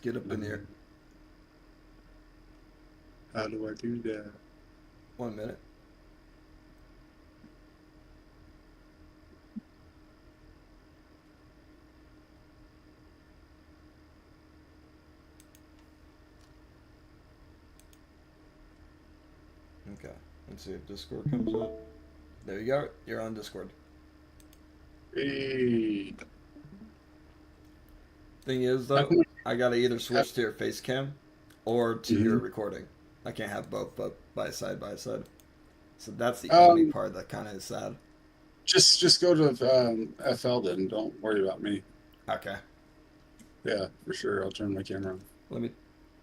Let's get up in here. How do I do that? 1 minute. Okay. Let's see if Discord comes up. There you go. You're on Discord. Hey, Thing is, how though, come I gotta either I, switch to your face cam or to your mhm. recording. I can't have both by side by side. So that's the only um, part that kind of is sad. just go to FL then. Don't worry about me. Okay. Yeah, for sure. I'll turn my camera on. Let me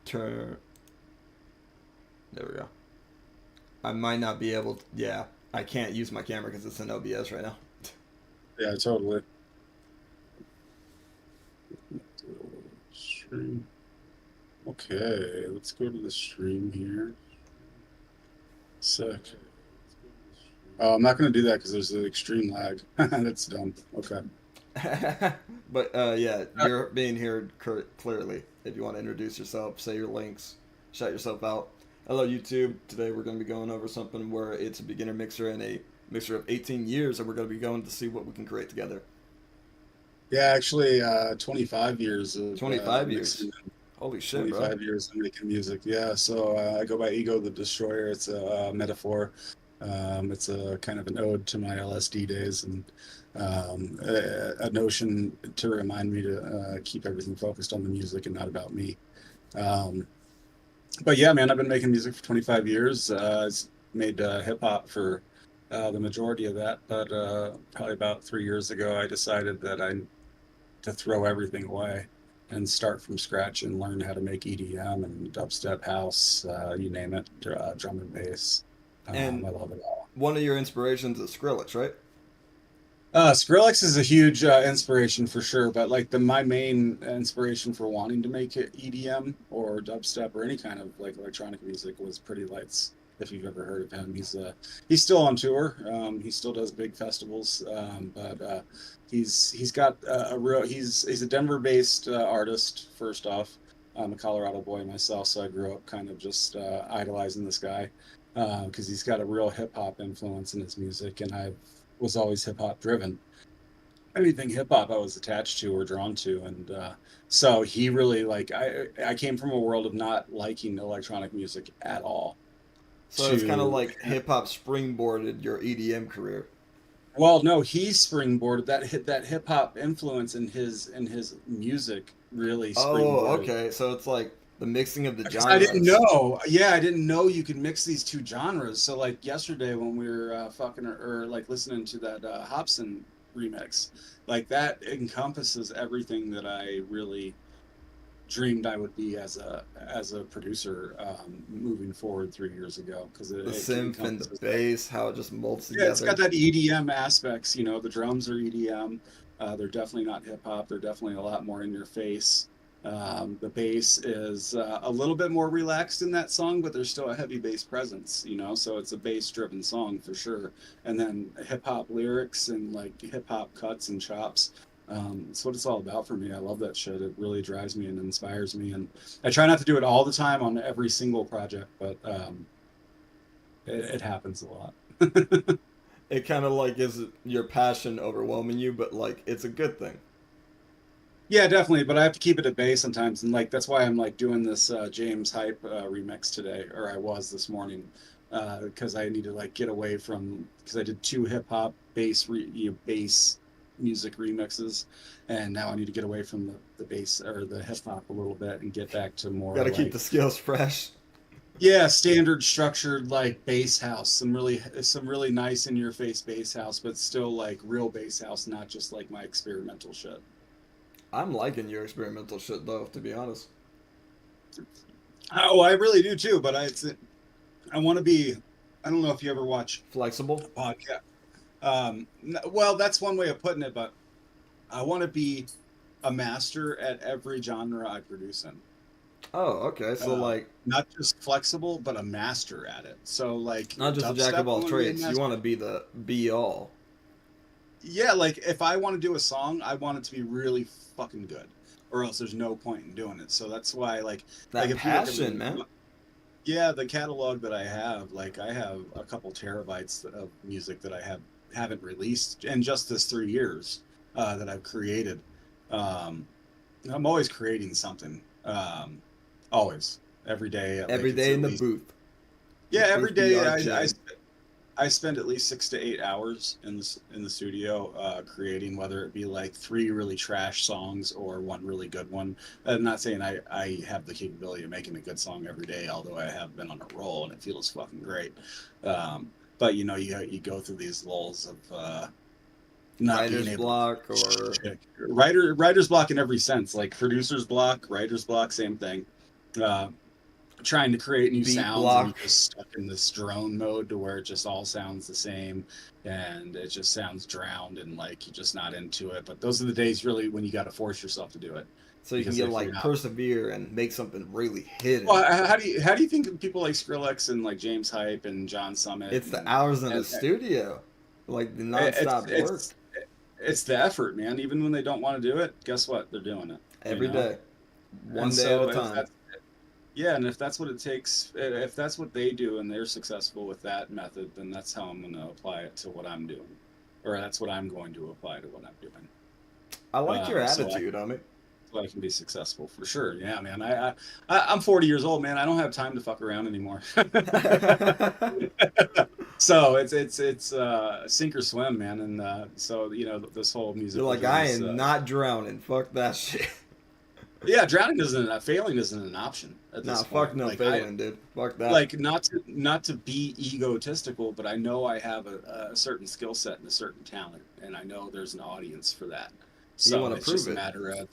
turn. There we go. I might not be able to. Yeah, I can't use my camera because it's in OBS right now. Yeah, totally. Stream. Okay, let's go to the stream here. Sec. Oh, I'm not going to do that because there's an extreme lag. That's dumb. Okay. But yeah, you're being heard clearly. If you want to introduce yourself, say your links, shout yourself out. Hello, YouTube. Today we're going to be going over something where it's a beginner mixer and a mixer of 18 years, and we're going to be going to see what we can create together. Yeah, actually, 25 years of 25 years. mixing, Holy shit, bro. 25 years of making music. Yeah, so I go by Ego the Destroyer. It's a metaphor. It's a kind of an ode to my LSD days and a notion to remind me to keep everything focused on the music and not about me. Um, but yeah, man, I've been making music for 25 years. It's made hip hop for the majority of that, but probably about 3 years ago, I decided that I to throw everything away and start from scratch and learn how to make EDM and dubstep house, you name it, drum and bass. And I love it all. one of your inspirations is Skrillex, right? Skrillex is a huge inspiration for sure, but like my main inspiration for wanting to make it EDM or dubstep or any kind of like electronic music was Pretty Lights. If you've ever heard of him, he's still on tour. He still does big festivals, but he's got a real he's a Denver-based artist. First off, I'm a Colorado boy myself, so I grew up kind of just idolizing this guy because he's got a real hip hop influence in his music, and I was always hip hop driven. Anything hip hop I was attached to or drawn to, and so he really like I came from a world of not liking electronic music at all So it's kind of to like hip hop springboarded your EDM career. well, no, he springboarded that hip hop influence in his music really Oh, springboarded okay. So it's like the mixing of the because I didn't genres. know. Yeah, I didn't know you could mix these two genres. So like yesterday when we were fucking or like listening to that Hobson remix, like that encompasses everything that I really dreamed I would be as a producer moving forward 3 years ago because The it synth and the encompasses that. bass, how it just molds Yeah, it's got together. that EDM aspects. You know, the drums are EDM. They're definitely not hip hop. They're definitely a lot more in your face. The bass is a little bit more relaxed in that song, but there's still a heavy bass presence, you know, so it's a bass driven song for sure. And then hip hop lyrics and like hip hop cuts and chops. It's what it's all about for me. I love that shit. It really drives me and inspires me. And I try not to do it all the time on every single project, but it happens a lot. It kind of like is your passion overwhelming you, but like it's a good thing. Yeah, definitely, but I have to keep it at bay sometimes, and like that's why I'm like doing this James Hype remix today, or I was this morning, because I need to like get away from because I did two hip hop bass music remixes, and now I need to get away from the bass or the hip hop a little bit and get back to Got more to keep the like skills fresh. yeah, standard structured like bass house, some really nice in your face bass house, but still like real bass house, not just like my experimental shit. I'm liking your experimental shit though, to be honest. Oh, I really do too, but I want to be. I don't know if you ever watch Flexible. a podcast. Well, that's one way of putting it, but I want to be a master at every genre I produce in. Oh, okay. So like Not just flexible, but a master at it. So, like not just a jack dubstep, of I all want to be a trades. You master. want to be the be all. Yeah, like if I want to do a song, I want it to be really fucking good, or else there's no point in doing it. So that's why, like That if you look at passion, man. yeah, the catalog that I have, like I have a couple terabytes of music that haven't released in just this 3 years that I've created. Um, I'm always creating something. Always, every day. Every Like it's day at in the least booth. The yeah, every booth be day our I jam. I spend at least 6 to 8 hours in the studio creating, whether it be like 3 really trash songs or one really good one. I'm not saying I have the capability of making a good song every day, although I have been on a roll and it feels fucking great. But you know, you go through these lulls of not being Writer's able to block or writer's block in every sense, like producer's block, writer's block, same thing. Uh, Trying to create new beat sounds and block. you're just stuck in this drone mode to where it just all sounds the same and it just sounds drowned and like you're just not into it. But those are the days really when you got to force yourself to do it, So you can because get if you're like not, persevere and make something really hidden. well, how do you think people like Skrillex and like James Hype and John Summit It's the hours in the and studio, like the it's nonstop work it's the effort, man. Even when they don't want to do it, guess what? They're doing it, you every know? day, And one day at a so if time. that's yeah, and if that's what it takes, if that's what they do and they're successful with that method, then that's how I'm going to apply it to what I'm doing, or that's what I'm going to apply to what I'm doing. I like your So attitude, homie. I can be successful for sure. Yeah, man. I'm 40 years old, man. I don't have time to fuck around anymore. So it's sink or swim, man. And so you know this whole You're musical like, journey I is am not drowning. Fuck that shit. yeah, drowning isn't failing isn't an option at Nah, this fuck point. no Like I failing, dude. Fuck that. like not to be egotistical, but I know I have a certain skill set and a certain talent, and I know there's an audience for that. You So want to it's just prove a it. matter of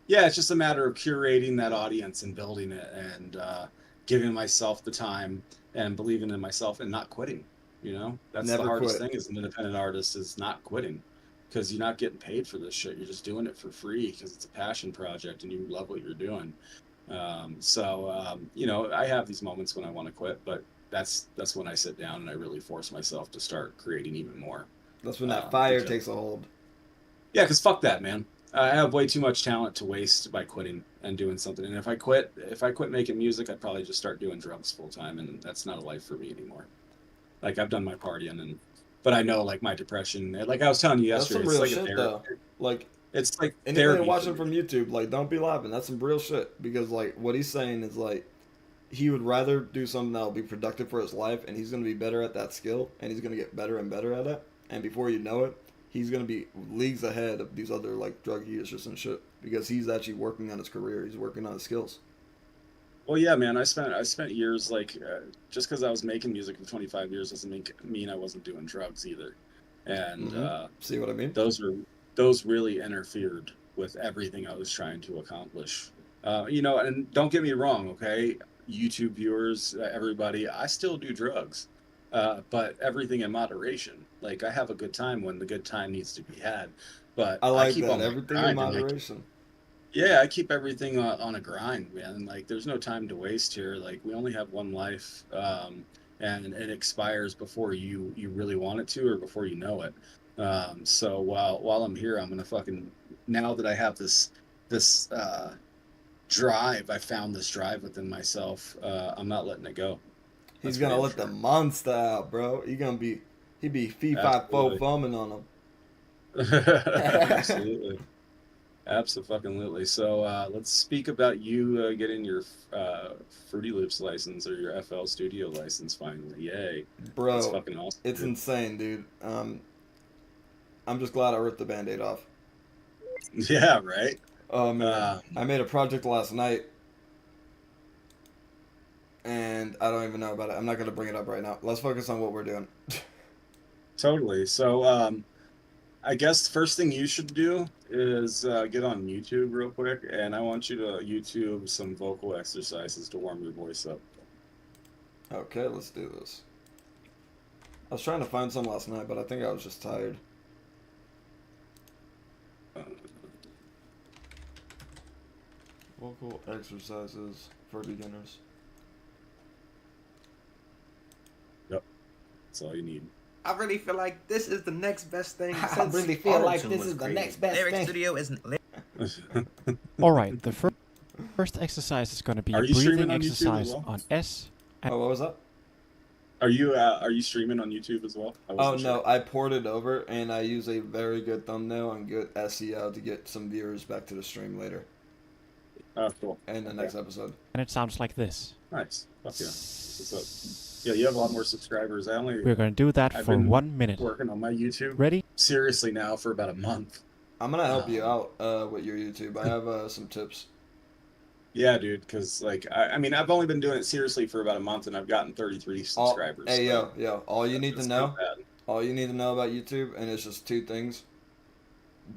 yeah, it's just a matter of curating that audience and building it and giving myself the time and believing in myself and not quitting. You know, that's the Never hardest quit. thing as an independent artist is not quitting because you're not getting paid for this shit. You're just doing it for free because it's a passion project and you love what you're doing. You know, I have these moments when I want to quit, but that's when I sit down and I really force myself to start creating even more. That's when that fire Because takes a hold. yeah, because fuck that, man. I have way too much talent to waste by quitting and doing something. And if I quit making music, I'd probably just start doing drugs full time, and that's not a life for me anymore. Like I've done my partying, but I know like my depression. Like I was telling you That's yesterday, some it's real like a shit, therapy. though. Like, It's like anybody therapy for watching me. from YouTube, like, don't be laughing. That's some real shit. Because, like, what he's saying is, like, he would rather do something that'll be productive for his life, and he's going to be better at that skill, and he's going to get better and better at it. And before you know it, he's going to be leagues ahead of these other, like, drug users and shit. Because he's actually working on his career. He's working on his skills. Well, yeah, man. I spent years like just because I was making music for 25 years doesn't mean I wasn't doing drugs either, and Mm-hmm. See what I mean? those were those really interfered with everything I was trying to accomplish. You know, and don't get me wrong, okay, YouTube viewers, everybody, I still do drugs, but everything in moderation. Like I have a good time when the good time needs to be had, but I I like keep that. on my Everything in grind and like moderation. yeah, I keep everything on a grind, man. Like, there's no time to waste here. Like, we only have one life, and it expires before you really want it to, or before you know it. So while I'm here, I'm gonna fucking now that I have this drive, I found this drive within myself. I'm not letting it go. He's That's for going to damn let the sure. monster out, bro. He be fee fi fo Absolutely, fumming on him. absolutely. Absolutely. So let's speak about you getting your Fruity Loops license or your FL Studio license finally. Yay. That's Bro, fucking awesome, it's dude. insane, dude. I'm just glad I ripped the band-aid off. Yeah, right. Oh man, Um, I made a project last night, and I don't even know about it. I'm not gonna bring it up right now. Let's focus on what we're doing. totally. So I guess the first thing you should do is get on YouTube real quick, and I want you to YouTube some vocal exercises to warm your voice up. Okay, let's do this. I was trying to find some last night, but I think I was just tired. Uh, Vocal exercises for beginners. yep, that's all you need. I really feel like this is the next best thing. I since really feel like Auto-Tune this was is the created. next best Lyric thing. Studio is All right, the first exercise is going to be Are a you streaming breathing on YouTube as exercise well? on S. Oh, what was that? Are you streaming on YouTube as well? I Oh wasn't no, sure. I ported over and I use a very good thumbnail and good SEO to get some viewers back to the stream later Oh, cool. in the Okay. next episode. And it sounds like this. Nice. Fuck yeah. What's up? Yeah, you have a lot more subscribers. We're going to do that I've for been 1 minute. working on my YouTube Ready? seriously now for about a month. I'm gonna help you out with your YouTube. I have some tips. Yeah, dude, because like I mean I've only been doing it seriously for about a month and I've gotten 33 subscribers. Hey so yo, all you need to that's know, not bad. all you need to know about YouTube, and it's just two things: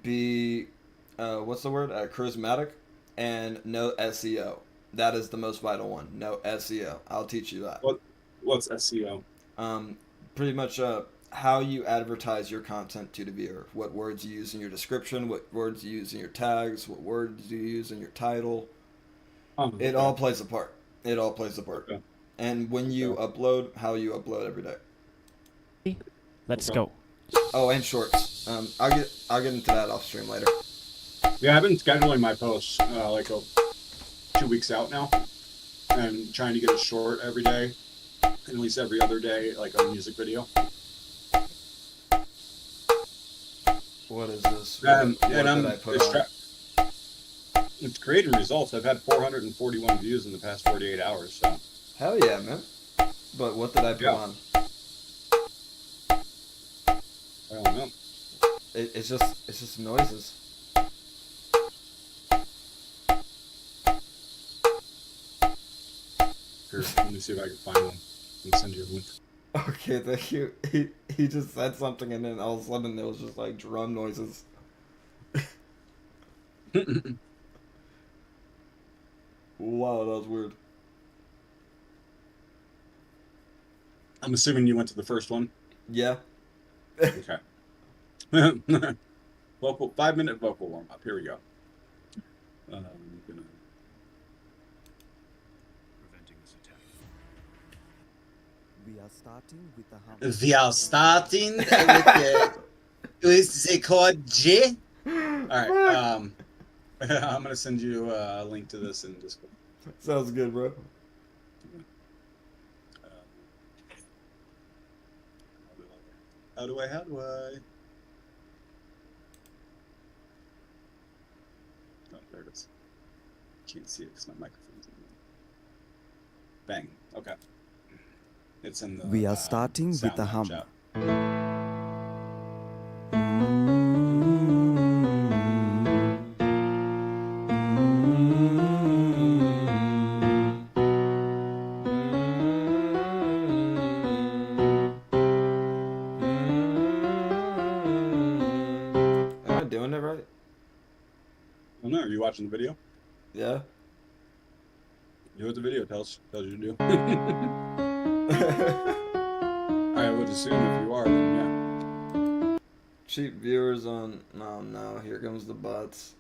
be, what's the word? Charismatic, and no SEO. That is the most vital one. No SEO. I'll teach you that. What's SEO? Pretty much how you advertise your content to the viewer. What words you use in your description. What words you use in your tags. What words you use in your title. It all plays a part. It all plays a part. Okay. And when you upload, how you upload every day. Let's Okay. go. Oh, and shorts. I'll get into that off stream later. Yeah, I've been scheduling my posts like 2 weeks out now, and trying to get a short every day, at least every other day, like a music video. What is this? And What I'm did I put on? it's creating results. I've had 441 views in the past 48 hours. So Hell yeah, man. But what did I put Yeah. on? I don't know. It's just noises. Here, let me see if I can find one and send you a link. Okay, thank you. He just said something and then all of a sudden there was just like drum noises. Wow, that was weird. I'm assuming you went to the first one. Yeah. Okay. 5-minute vocal warm up. Here we go. I'm gonna... Preventing this attack. We are starting with the hum. We are starting with the chord G. All right. I'm gonna send you a link to this in Discord. Sounds good, bro. How do I? Oh, there it is. Can't see it because my microphone's in there. Bang. Okay. It's in the. We are starting with the SoundCloud hum. chat. Am I doing it right? Oh no, are you watching the video? Yeah. Do what the video tells you to do. I would assume if you are, then Cheap viewers on no, here comes the bots.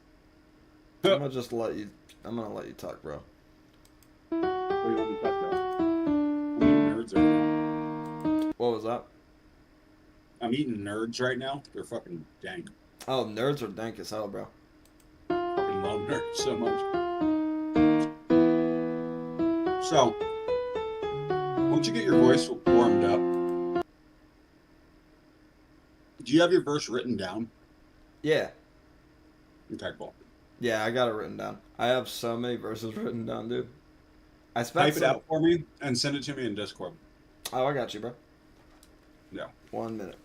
I'm gonna let you talk, bro. yeah. What do you want me to talk about? I'm eating nerds right now. What was that? I'm eating nerds right now. They're fucking dank. Oh, nerds are dank as hell, bro. Fucking love nerds so much. So, once you get your voice warmed up, do you have your verse written down? Yeah. Okay, cool. Yeah, I got it written down. I have so many verses written down, dude. I spent Type it out for me and send it to me in Discord. Oh, I got you, bro. Yeah. 1 minute.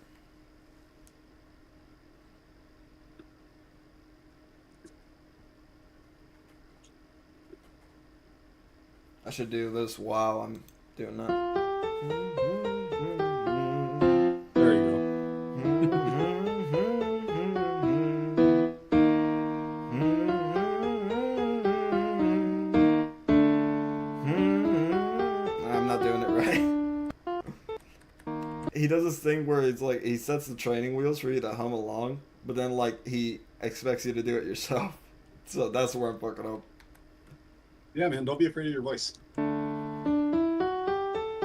I should do this while I'm doing that. There you go. I'm not doing it right. He does this thing where it's like he sets the training wheels for you to hum along, but then like he expects you to do it yourself. So that's where I'm fucking up. Yeah, man, don't be afraid of your voice. I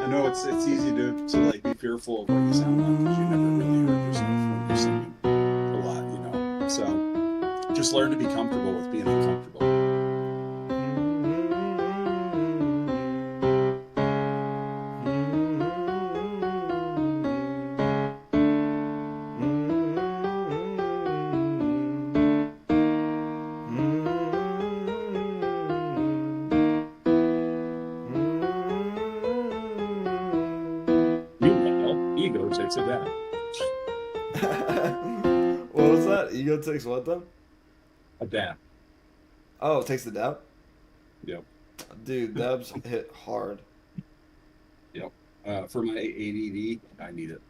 know it's easy to like be fearful of what you sound like because you never really heard yourself when you're singing a lot, you know. So just just learn to be comfortable with being uncomfortable. Meanwhile, ego takes a dab. What was that? Ego takes what then? A dab. Oh, it takes the dab? Yep. Dude, dabs hit hard. Yep. For my ADD, I need it.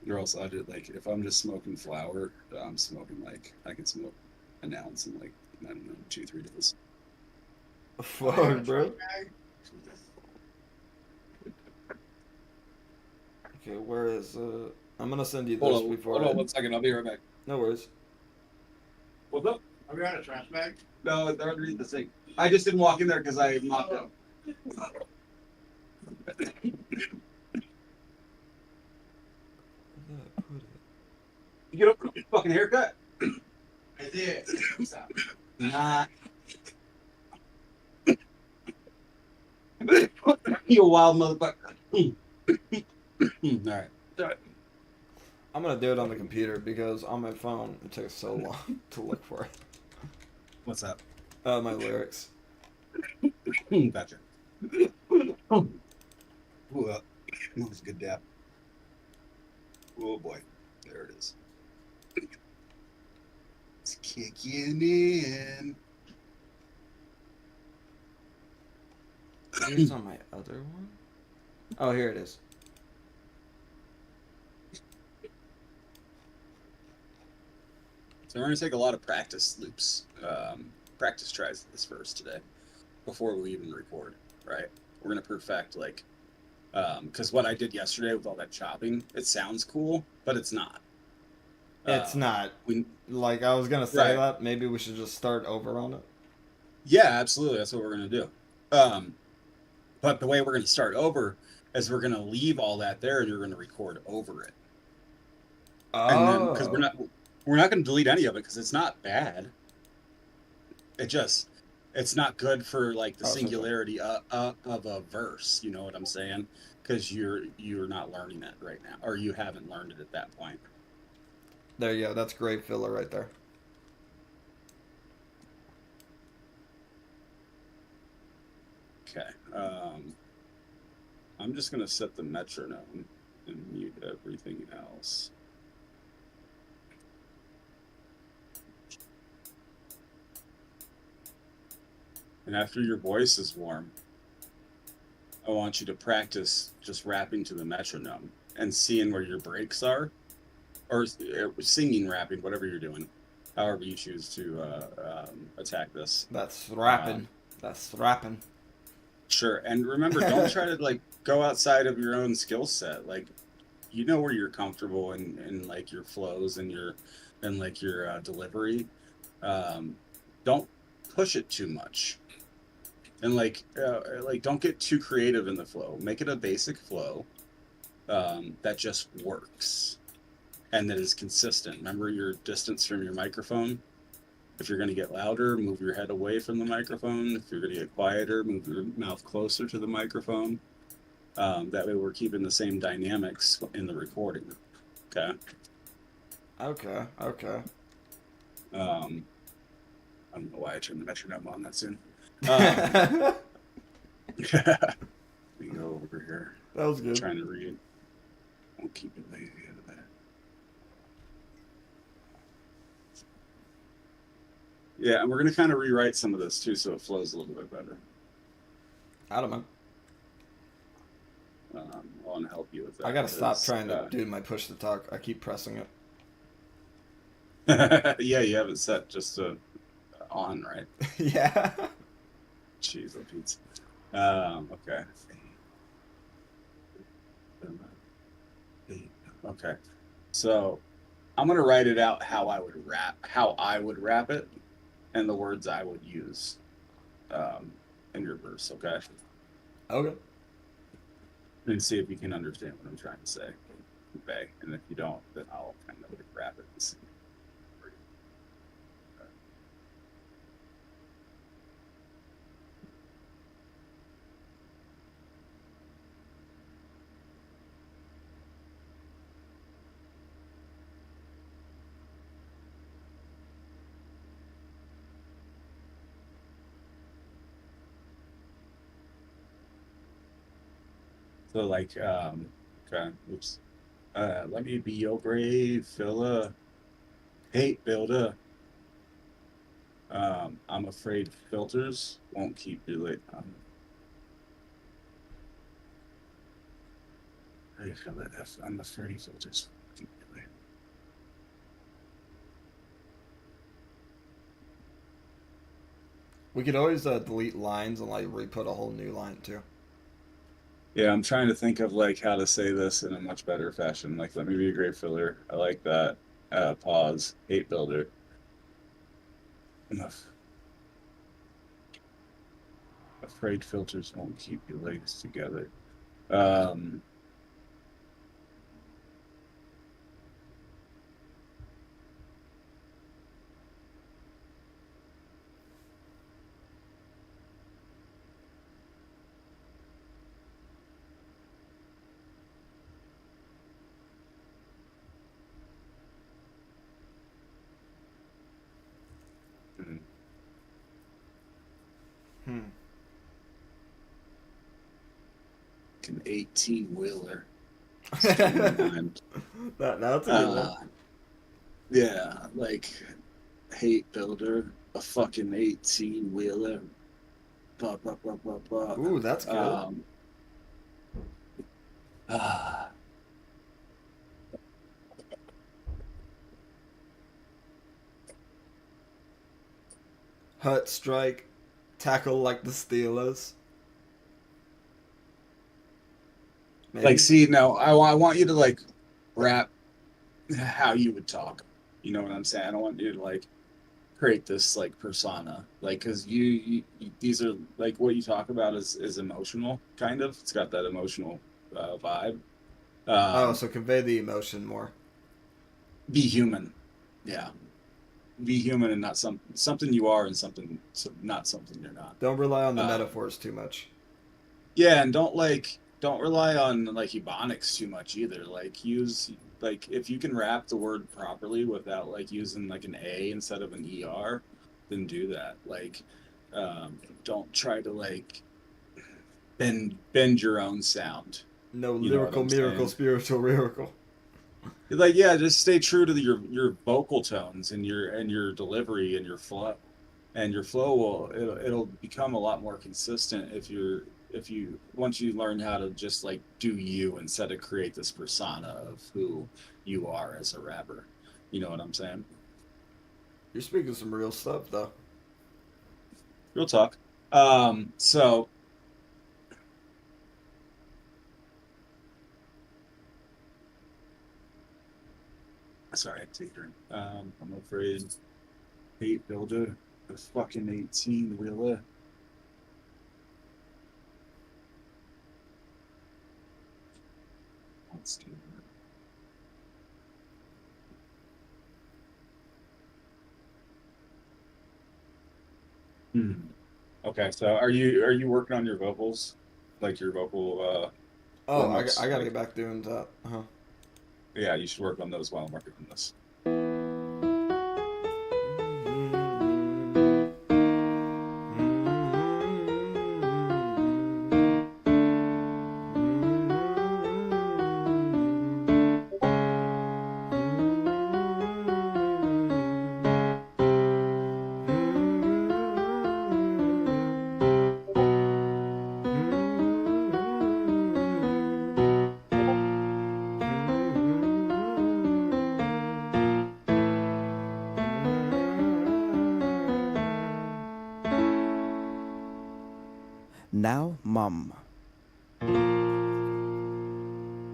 Or else I did like if I'm just smoking flower, I'm smoking like I can smoke an ounce in like I don't know 2-3 days. Fuck, bro. Okay, where is I'm gonna send you this Hold on, before hold I... on 1 second. I'll be right back. No worries. What's up? Are we on a trash bag? No, they're underneath the sink. I just didn't walk in there because I mopped up. You get up for a fucking haircut? I did. Stop. Nah. You a wild motherfucker. All right. I'm gonna do it on the computer because on my phone it takes so long to look for it. What's up? My lyrics. Gotcha. Ooh, that was a good dab. Oh boy, there it is. It's kicking in. Here's on my other one. Oh, here it is. So we're gonna take a lot of practice loops, practice tries of this verse today, before we even record. Right? We're gonna perfect like, because what I did yesterday with all that chopping, it sounds cool, but it's not. It's not. We, Like, I was gonna say Right. that. Maybe we should just start over on it. Yeah, absolutely. That's what we're gonna do. But the way we're gonna start over is we're gonna leave all that there, and you're gonna record over it. And then because we're not going to delete any of it because it's not bad. It's not good for like the singularity of a verse. You know what I'm saying? Because you're not learning it right now, or you haven't learned it at that point. There you go. That's great filler right there. Okay. I'm just going to set the metronome and mute everything else. And after your voice is warm, I want you to practice just rapping to the metronome and seeing where your breaks are, or singing, rapping, whatever you're doing, however you choose to attack this. That's rapping. That's rapping. Sure, and remember, don't try to like go outside of your own skill set. Like, you know where you're comfortable in like your flows and your delivery. Don't push it too much. And like don't get too creative in the flow. Make it a basic flow that just works and that is consistent. Remember your distance from your microphone. If you're going to get louder, move your head away from the microphone. If you're going to get quieter, move your mouth closer to the microphone. That way we're keeping the same dynamics in the recording. Okay? Okay. I don't know why I turned the metronome on that soon. Let me go over here. That was I'm good. trying to read. Won't keep it lazy out of that. Yeah, and we're going to kind of rewrite some of this too so it flows a little bit better. I don't know. I want to help you with that. I gotta stop trying to do my push to talk. I keep pressing it. Yeah, you have it set just on, right? Yeah. Jeez, oh Pete. Okay. Okay. So I'm gonna write it out how I would rap it, and the words I would use in your verse. Okay. Okay. And see if you can understand what I'm trying to say. Okay. And if you don't, then I'll kind of rap it and see. So like, okay, oops. Let me be your brave fella, hate builder. I'm afraid filters won't keep you late. I feel that I'm afraid filters won't keep you late. We could always delete lines and like re-put a whole new line too. Yeah, I'm trying to think of like how to say this in a much better fashion. Like, let me be a great filler. I like that. Pause. Hate builder. Enough. Afraid filters won't keep your legs together. Um, hmm. Hmm. An 18 wheeler. that, that's a good one. Yeah, like hate builder, a fucking 18 wheeler. Blah blah blah blah blah. Ooh, that's good. Ah, Hut strike, tackle like the Steelers. Maybe. like, see, no, I want you to like rap how you would talk. You know what I'm saying? I don't want you to like create this like persona, like, because these are like what you talk about is emotional, kind of. It's got that emotional vibe. Oh, Um, so convey the emotion more. be human, yeah. Be human and not something you are and something not something you're not. Don't rely on the Um, metaphors too much. yeah, and don't rely on like ebonics too much either. Like, use, like, if you can wrap the word properly without like using like an A instead of an ER, then do that. Like, don't try to like bend your own sound. No You know what lyrical I'm miracle, saying? spiritual miracle. Like, yeah, just stay true to your vocal tones and your delivery and your flow. And your flow it'll become a lot more consistent if you once you learn how to just like do you instead of create this persona of who you are as a rapper. You know what I'm saying? You're speaking some real stuff, though. Real talk. So sorry, I have to take a drink. I'm afraid hate builder, the fucking 18 wheeler. Let's do that. Hmm. Okay, so are you working on your vocals, like your vocal Oh, warm ups? I gotta Like, get back doing that. Uh-huh. yeah, you should work on those while I'm working on this. Now, mum.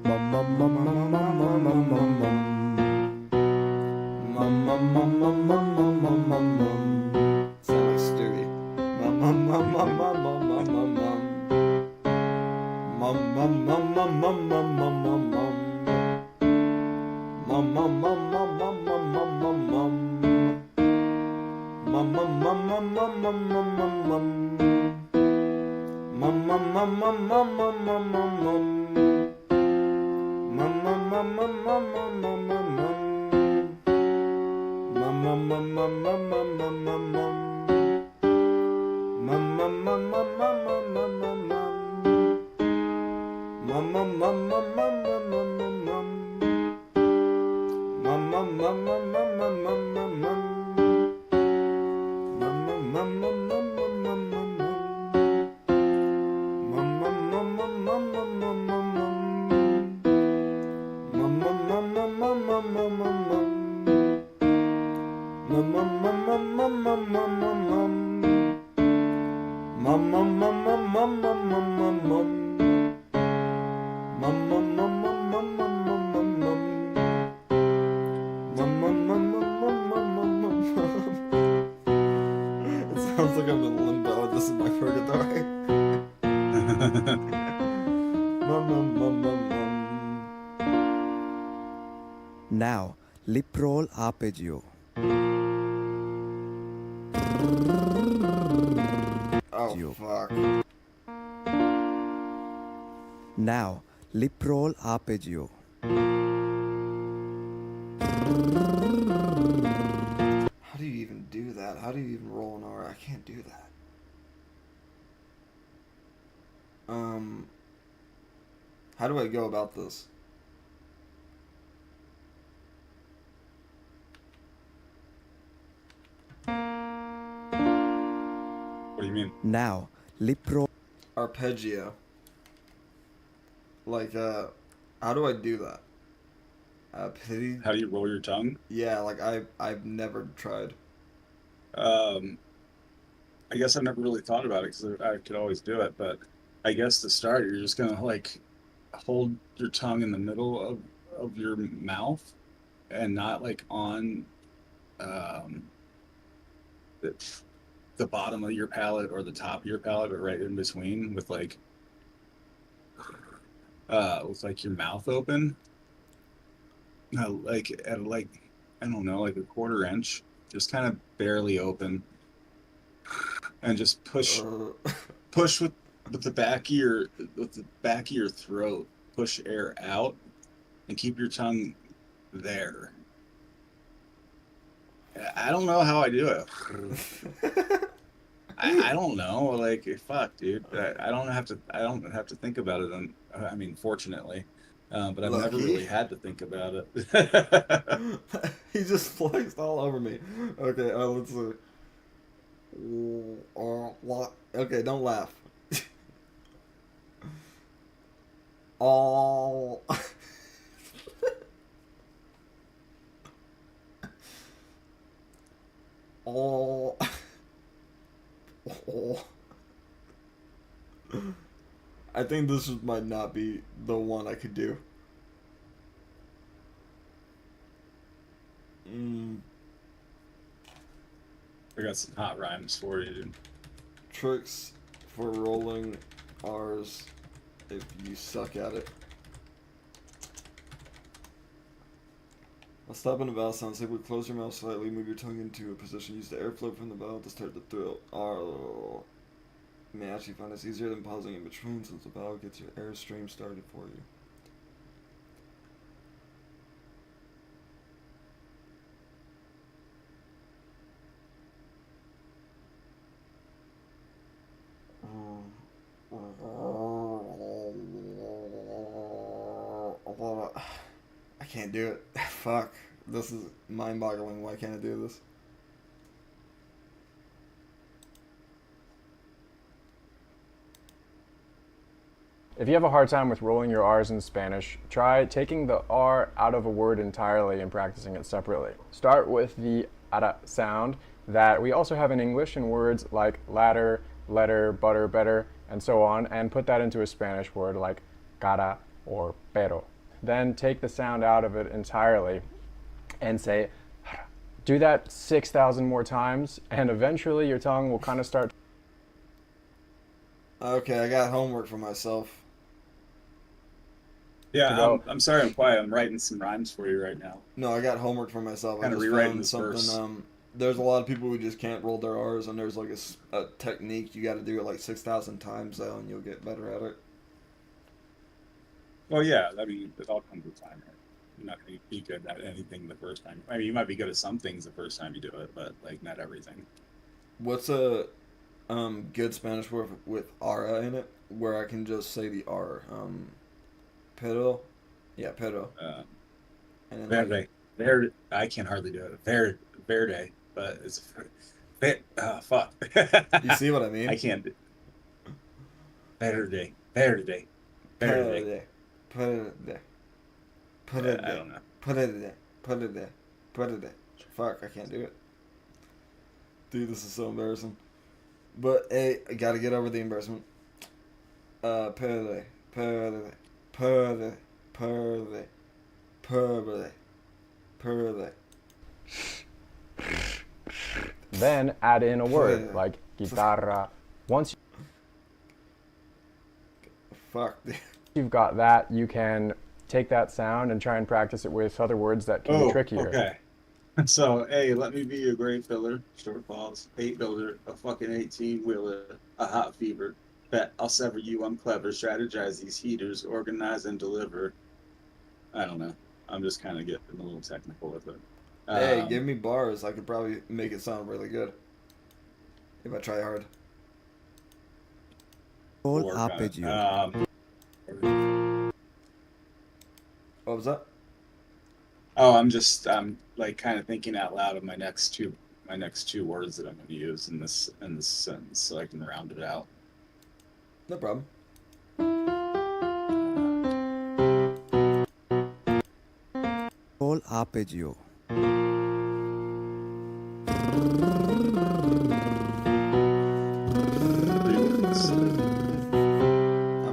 Mum, mum, mum, mum, mum, mum, mum, mum, mum. Mum, mum, mum, mum, mum, mum, mum, mum, mum. Sound like Stewie. Mum, mum, mum, mum, mum, mum, mum, mum, mum. Mum, mum, mum, mum, mum, mum, mum, mum, mum. Mum, mum, mum, mum, mum, mum, mum, mum, mum. Mum, mum, mum, mum, mum, mum, mum, mum, mum. Mum, mum, mum, mum, mum, mum, mum, mum, mum. Mum, mum, mum, mum, mum, mum, mum, mum, mum. Mum, mum, mum, mum, mum, mum, mum, mum, mum. Mum, mum, mum, mum, mum, mum, mum, mum, mum. Mum, Mum mum mum mum mum mum mum mum mum. Mum mum mum mum mum mum mum mum mum. Mum mum mum mum mum mum mum mum. It sounds like I'm in limbo. This is my purgatory. Mum mum mum mum mum. Now, lip roll arpeggio. Oh fuck. Now, lip roll arpeggio. How do you even do that? How do you even roll an R? I can't do that. How do I go about this? What do you mean? Now, lip roll. Arpeggio. Like, how do I do that? Pity? How do you roll your tongue? Yeah, like I've never tried. I guess I've never really thought about it because I could always do it, but I guess to start, you're just gonna like hold your tongue in the middle of your mouth and not like on um, the, the bottom of your palate or the top of your palate, but right in between with like your mouth open, like at like I don't know, like a quarter inch, just kind of barely open, and just push with the back of your throat, push air out and keep your tongue there. I don't know how I do it. I don't know. Like fuck, dude. I don't have to think about it. I mean, fortunately, but I've never Lucky. really had to think about it. He just flexed all over me. Okay, let's see. Okay, don't laugh. All. All. All. I think this might not be the one I could do. I got some hot rhymes for you, dude. Tricks for rolling R's if you suck at it. I'll stop in a vowel sound. Simply close your mouth slightly, move your tongue into a position. Use the airflow from the vowel to start the throat. R. You may actually find this easier than pausing in between since the vowel gets your airstream started for you. I can't do it. Fuck. This is mind-boggling. Why can't I do this? If you have a hard time with rolling your R's in Spanish, try taking the R out of a word entirely and practicing it separately. Start with the ara sound that we also have in English in words like ladder, letter, butter, better, and so on, and put that into a Spanish word like cara or pero. Then take the sound out of it entirely and say, do that 6,000 more times, and eventually your tongue will kind of start. Okay, I got homework for myself. Yeah, I'm sorry I'm quiet. I'm writing some rhymes for you right now. No, I got homework for myself. Kinda I just rewriting found this something. verse. There's a lot of people who just can't roll their R's, and there's like a technique you got to do it like 6,000 times though, and you'll get better at it. Well, yeah, I mean, it all comes with time, right? You're not going to be good at anything the first time. I mean, you might be good at some things the first time you do it, but like not everything. What's a good Spanish word with ara in it, where I can just say the R? Pero, yeah, pero. And then Verde, verde. I can hardly do it. Verde, but it's fuck. You see what I mean? I can't. Verde, verde, verde. Put it there. Put it I there. don't know. Put it there. Put it there. Put it there. Fuck, I can't do it. Dude, this is so embarrassing. But hey, I gotta get over the embarrassment. Pearly, pearly, pearly, pearly, pearly, pearly. Then add in a word Pearly. like guitarra. Once Fuck. you've got that, you can take that sound and try and practice it with other words that can be trickier. Okay. So, hey, let me be a grave filler, short balls, 8 builder, a fucking 18-wheeler, a hot fever. Bet I'll sever you, I'm clever, strategize these heaters, organize and deliver. I don't know. I'm just kind of getting a little technical with it. Hey, give me bars. I could probably make it sound really good if I try hard. Whole work on it. arpeggio. What was that? I'm like kind of thinking out loud of my next two words that I'm going to use in this sentence so I can round it out. No problem. Whole arpeggio. I'm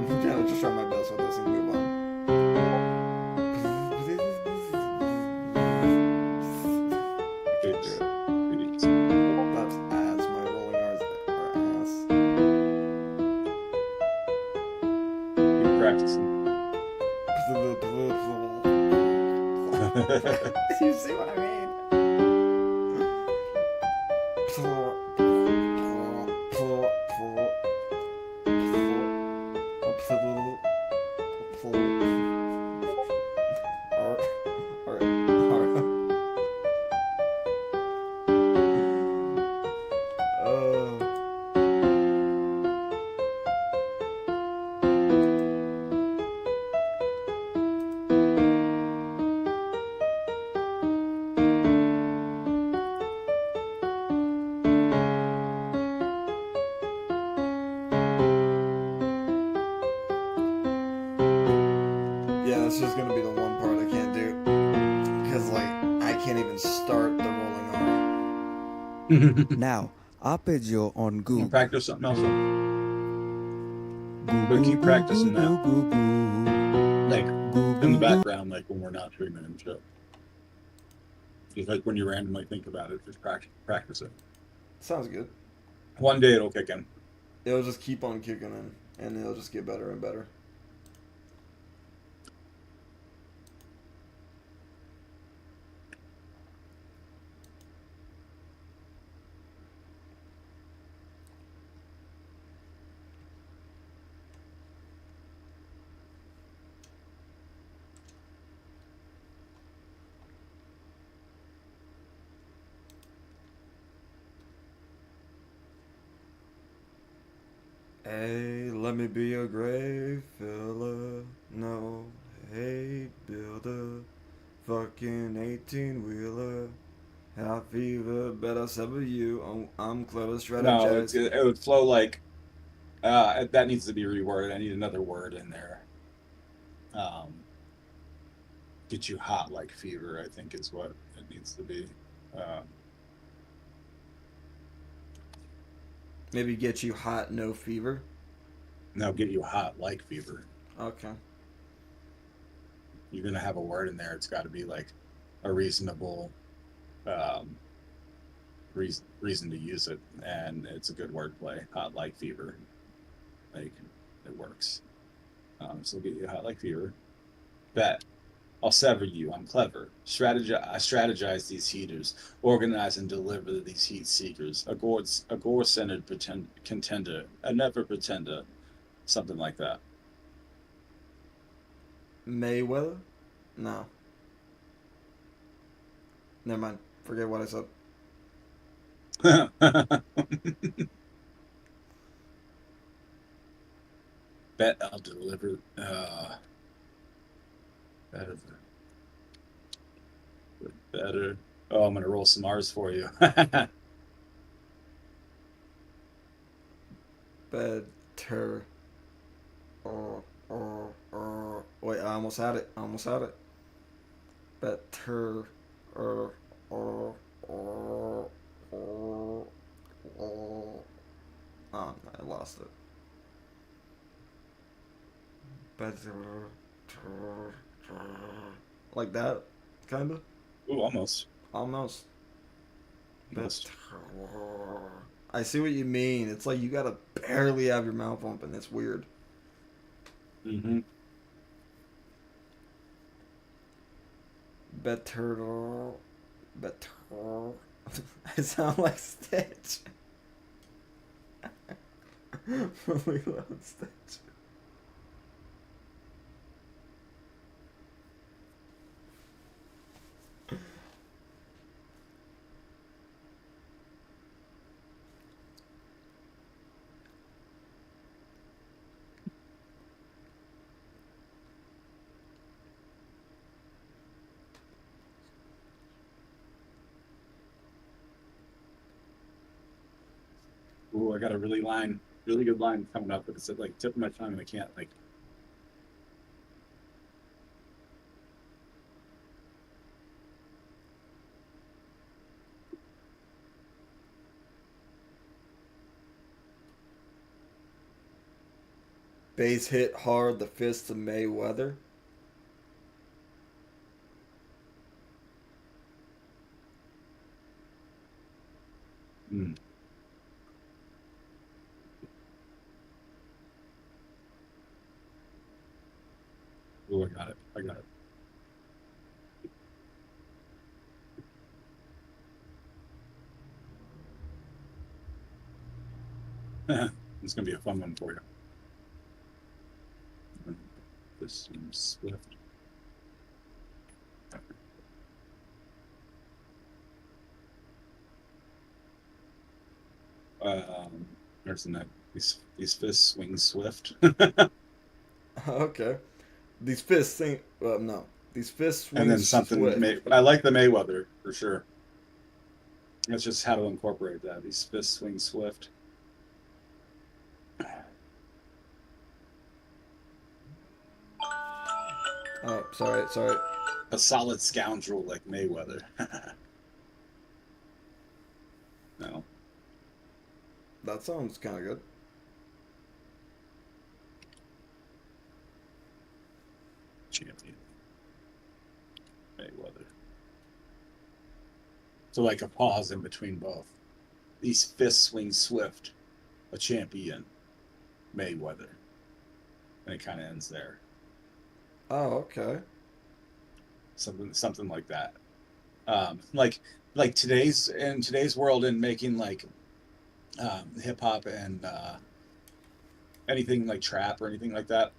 gonna just try my best with this and move on. That's ass. My rolling R's are ass. Keep practicing. You see what I mean? Yeah, this is gonna be the one part I can't do. Because, like, I can't even start the rolling R. Now, arpeggio on You goo. practice something else. Goo, But keep goo, practicing goo, that. goo, goo, Like goo, in the goo, goo. background, like when we're not streaming and shit. Just like when you randomly think about it, just practice it. Sounds good. One day it'll kick in. It'll just keep on kicking in, and it'll just get better and better. Hey, let me be a grave filler. No, hey, build a fucking 18-wheeler. Half fever, better sever you. I'm clever, No, strategize. it would flow like that needs to be reworded. I need another word in there. Get you hot like fever, I think is what it needs to be. Maybe get you hot, no fever. No, get you hot like fever. Okay. You're gonna have a word in there. It's got to be like a reasonable reason to use it, and it's a good wordplay. Hot like fever, like it works. So get you hot like fever. Bet I'll sever you. I'm clever. I strategize these heaters, organize and deliver these heat seekers. A gore-centered contender, a never pretender, something like that. Mayweather? No. Never mind. Forget what I said. Bet I'll deliver. Better. Oh, I'm gonna roll some R's for you. Better. Wait, I almost had it. Better. Oh, I lost it. Like that, kind of. Ooh, almost. Almost. Almost. I see what you mean. It's like you gotta barely have your mouth open. It's weird. Mm-hmm. Better. Better. I sound like Stitch. Lilo and Stitch. Ooh, I got a really good line coming up, but it's at like tip of my tongue and I can't like. Base hit hard the fists of Mayweather. Mm. Ooh, I got it. I got it. It's gonna be a fun one for you. This seems swift. There's the net. These fists swing swift. Okay. These fists sing. No. These fists swing And then something swift. but I like the Mayweather for sure. It's just how to incorporate that. These fists swing swift. Oh, sorry. A solid scoundrel like Mayweather. No. That sounds kind of good. Champion. Mayweather. So like a pause in between both. These fists swing swift. A champion. Mayweather. And it kind of ends there. Oh, okay. Something like that. Like today's world in making like hip hop and anything like trap or anything like that.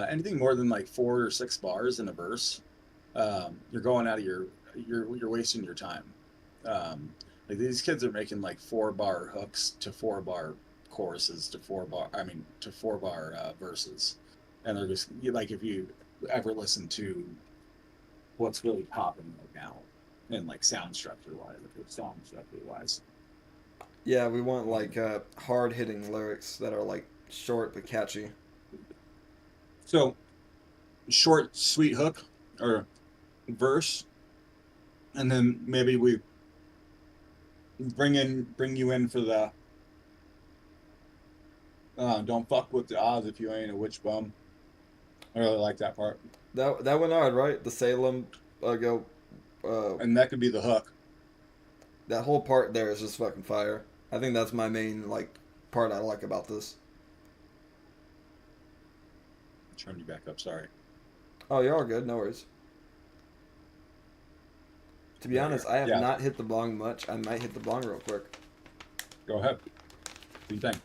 Anything more than like 4 or 6 bars in a verse, you're going out of you're wasting your time. Like these kids are making like 4-bar hooks to 4-bar choruses to 4-bar verses, and they're just like if you ever listen to what's really popping right now, and like sound structure wise. Yeah, we want like hard hitting lyrics that are like short but catchy. So short, sweet hook or verse, and then maybe we bring you in for the don't fuck with the odds if you ain't a witch bum. I really like that part. That went hard, right? The Salem go. And that could be the hook. That whole part there is just fucking fire. I think that's my main like part I like about this. Turn you back up, sorry. Oh, you're all good. No worries. To be Yeah, honest, I have yeah. not hit the bong much. I might hit the bong real quick. Go ahead. What do you think?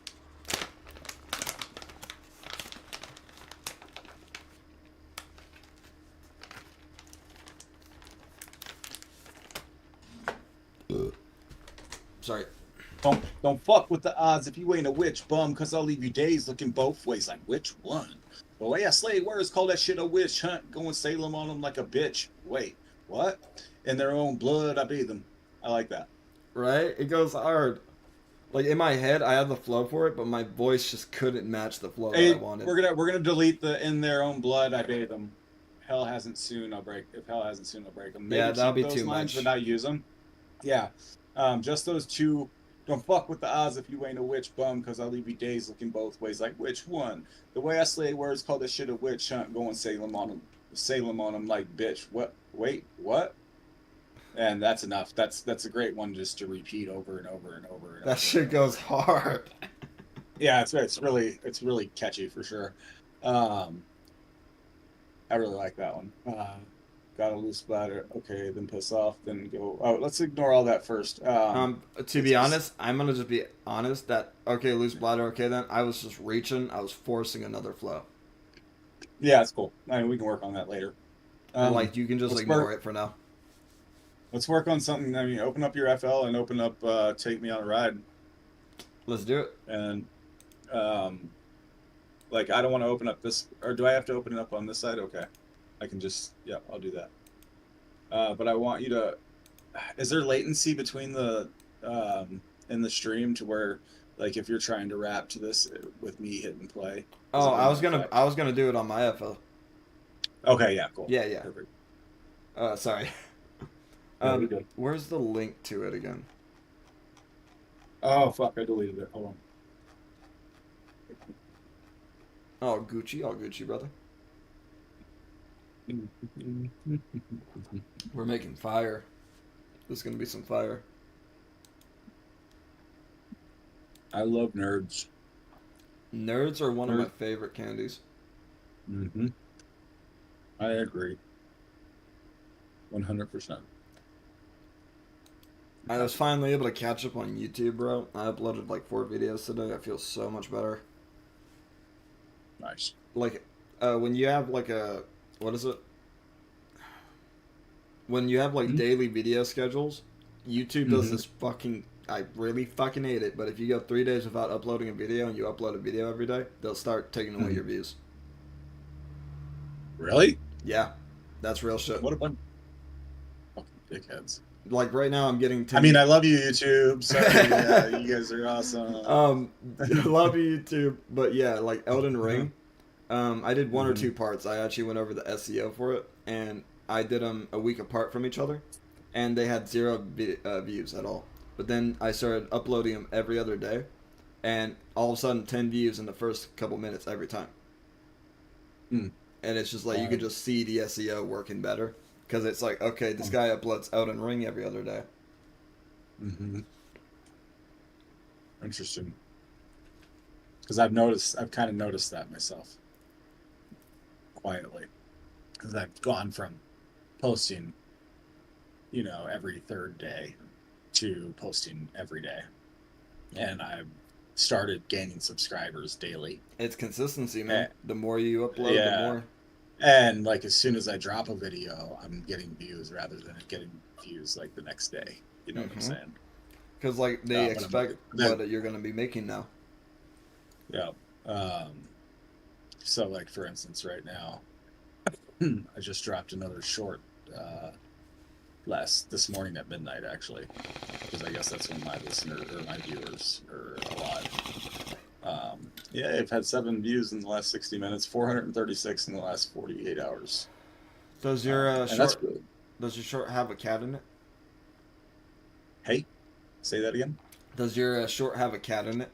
Sorry. Don't fuck with the odds if you ain't a witch bum, cause I'll leave you days looking both ways. Like which one? The way I slay words, call that shit a witch hunt. Going Salem on them like a bitch. Wait, what? In their own blood, I bathe them. I like that. Right? It goes hard. Like in my head, I had the flow for it, but my voice just couldn't match the flow Hey, that I wanted. we're gonna delete the in their own blood, I bathe them. Hell hasn't soon, I'll break. If hell hasn't soon, I'll break them. Maybe Yeah, that'll keep be those too lines, much. but not use them. Yeah, just those two Don't fuck with the odds if you ain't a witch bum, cause I'll leave you days looking both ways. Like, which one? The way I slay words, call this shit a witch hunt. Going Salem on 'em. Salem on 'em like, bitch. What? Wait, what? And that's enough. That's a great one just to repeat over and over and over and That over shit and goes over. hard. Yeah, it's really catchy for sure. I really like that one. Got a loose bladder. Okay, then piss off. Then go. Oh, let's ignore all that first. To be honest, I'm gonna just be honest that okay, loose bladder, okay then. I was just reaching, I was forcing another flow. Yeah, it's cool. I mean, we can work on that later. And like you can just let's ignore work- it for now. Let's work on something. I mean, open up your FL and open up Take Me on a Ride. Let's do it. And like I don't want to open up this, or do I have to open it up on this side? Okay, I can just I'll do that. But I want you to. Is there latency between the in the stream to where like if you're trying to rap to this with me hitting play? Oh, I was affect? gonna do it on my FL. Okay, yeah, cool. Yeah. Perfect. Sorry. Yeah, we good. Where's the link to it again? Oh fuck! I deleted it. Hold Oh, Gucci, all Gucci, brother. on. We're making fire. There's gonna be some fire. I love nerds. Nerds are one of my favorite candies. Mm-hmm. I agree. 100%. I was finally able to catch up on YouTube, bro. I uploaded like 4 videos today. I feel so much better. Nice. Like, when you have like a, what is it? When you have like daily video schedules, YouTube does this fucking, I really fucking hate it, but if you go 3 days without uploading a video and you upload a video every day, they'll start taking away your views. Really? Yeah, that's real shit. What a bunch of fucking dickheads. Like right now I'm getting 10. I mean, I love you, YouTube. Sorry, yeah, you guys are awesome. Love you, YouTube. But yeah, like Elden Ring, I did 1 or 2 parts. I actually went over the SEO for it, and I did them a week apart from each other, and they had 0 views at all. But then I started uploading them every other day, and all of a sudden 10 views in the first couple minutes every time. And it's just like you could just see the SEO working better. Because it's like, okay, this guy uploads Elden Ring every other day. Interesting. Because I've kind of noticed that myself. Quietly. Because I've gone from posting, every 3rd day to posting every day. And I've started gaining subscribers daily. It's consistency, man. The more you upload, the more. And like as soon as I drop a video, I'm getting views rather than getting views like the next day. You know what I'm saying? Because like they expect what you're going to be making now. Yeah. So like for instance, right now, I just dropped another short this morning at midnight actually, because I guess that's when my viewers are alive. I've had 7 views in the last 60 minutes, 436 in the last 48 hours. Does your that's good. Does your short have a cat in it? Hey, say that again. Does your short have a cat in it?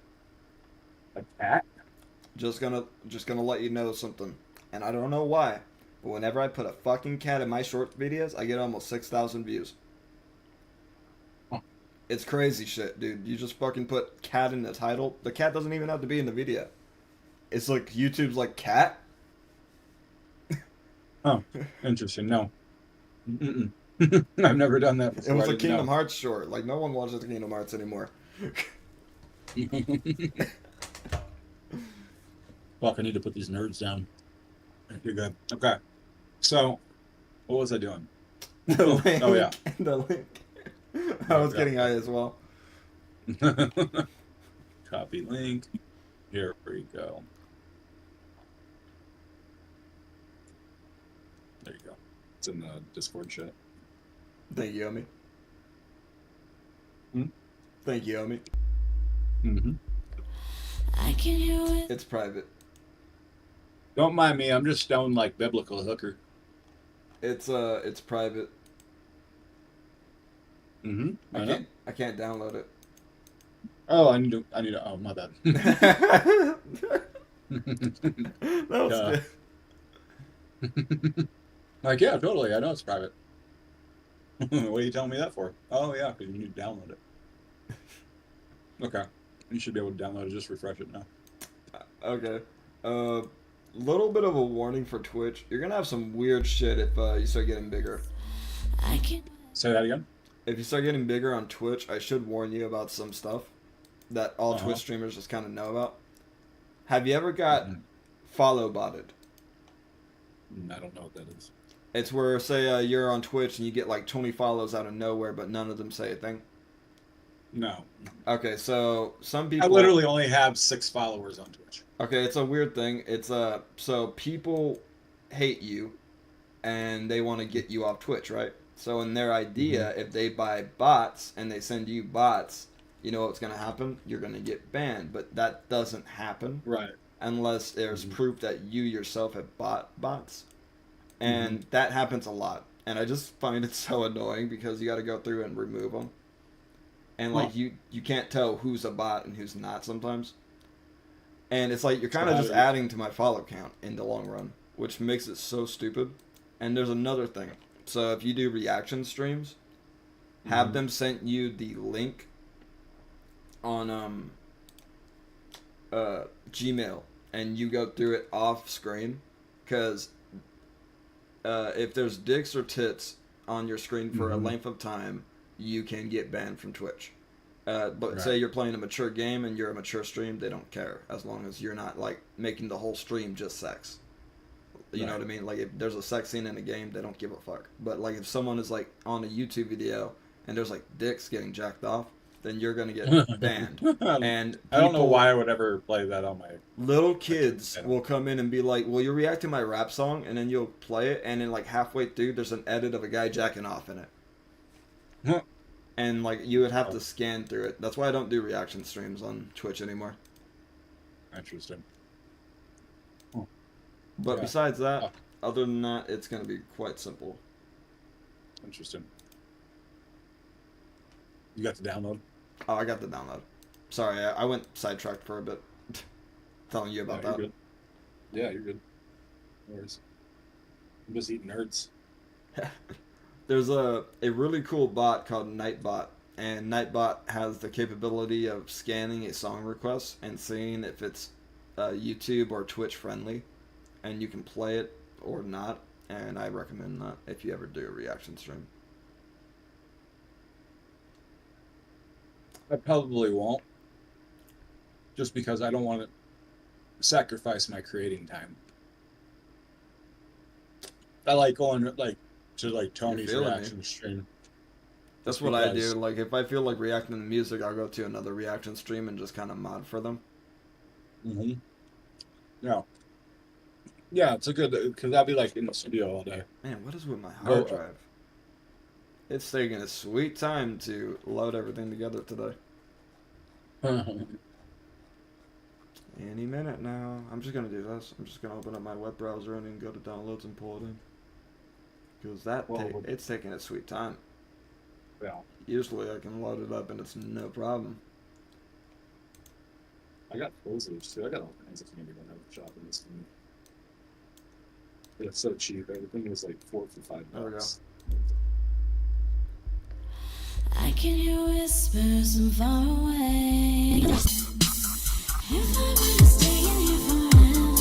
A cat? Just gonna let you know something, and I don't know why, but whenever I put a fucking cat in my short videos, I get almost 6,000 views. It's crazy shit, dude. You just fucking put cat in the title. The cat doesn't even have to be in the video. It's like YouTube's like cat. Oh, interesting. No. I've never done that before. It was a Kingdom Hearts short. Like no one watches Kingdom Hearts anymore. Fuck, I need to put these nerds down. You're good. Okay. So, what was I doing? The link. Oh yeah. The link. I was getting high as well. Copy link. Here we go. There you go. It's in the Discord chat. Thank you, Omi. Thank you, Omi. I can hear it. It's private. Don't mind me. I'm just stoned like biblical hooker. It's private. I I can't download it. Oh, I need to. Oh, my bad. That was Duh. good. Like, yeah, totally. I know it's private. What are you telling me that for? Oh, yeah, because you need to download it. Okay. You should be able to download it. Just refresh it now. Okay. Little bit of a warning for Twitch. You're gonna have some weird shit if you start getting bigger. I can. Say that again. If you start getting bigger on Twitch, I should warn you about some stuff that all Uh-huh. Twitch streamers just kind of know about. Have you ever got Mhm. follow botted? I don't know what that is. It's where, say, you're on Twitch and you get like 20 follows out of nowhere, but none of them say a thing. No. Okay, so some I people. literally only have 6 followers on Twitch. Okay, it's a weird thing. It's so people hate you, and they want to get you off Twitch, right? So in their idea, if they buy bots and they send you bots, you know what's gonna happen? You're gonna get banned. But that doesn't happen Right. unless there's proof that you yourself have bought bots, and that happens a lot. And I just find it so annoying because you got to go through and remove them, and like you can't tell who's a bot and who's not sometimes. And it's like you're kind of just adding to my follow count in the long run, which makes it so stupid. And there's another thing. So if you do reaction streams, have them send you the link on Gmail, and you go through it off screen, because if there's dicks or tits on your screen for a length of time, you can get banned from Twitch. But say you're playing a mature game and you're a mature stream, they don't care as long as you're not like making the whole stream just sex. You know what I mean? Like if there's a sex scene in a game, they don't give a fuck. But like if someone is like on a YouTube video and there's like dicks getting jacked off, then you're gonna get banned. And I don't know why I would ever play that on my. little kids will come in and be like, "Well, you're reacting to my rap song," and then you'll play it, and then like halfway through, there's an edit of a guy jacking off in it. And like you would have to scan through it. That's why I don't do reaction streams on Twitch anymore. Interesting. But Yeah. besides that, other than that, it's gonna be quite simple. Interesting. You got the download? Oh, I got the download. Sorry, I went sidetracked for a bit. Telling you about You're that. good. Yeah, you're good. No worries. I'm just eating nerds. There's a really cool bot called Nightbot, and Nightbot has the capability of scanning a song request and seeing if it's YouTube or Twitch friendly, and you can play it or not. And I recommend that if you ever do a reaction stream. I probably won't. Just because I don't want to sacrifice my creating time. I like going to Tony's feeling me. reaction stream. That's what I do. Like if I feel like reacting to music, I'll go to another reaction stream and just kind of mod for them. Yeah. Yeah, it's a good, because I'll be like in the studio all day. Man, what is with my hard drive? It's taking a sweet time to load everything together today. Any minute now. I'm just gonna do this. I'm just gonna open up my web browser and then go to downloads and pull it in. Because it's taking a sweet time. Yeah. Usually I can load it up and it's no problem. I got posers too. I got all kinds of candy when I was shopping this thing. But it's so cheap. Everything was like $4 for $5. There we go. I can hear whispers from far away. If I were to stay in here forever,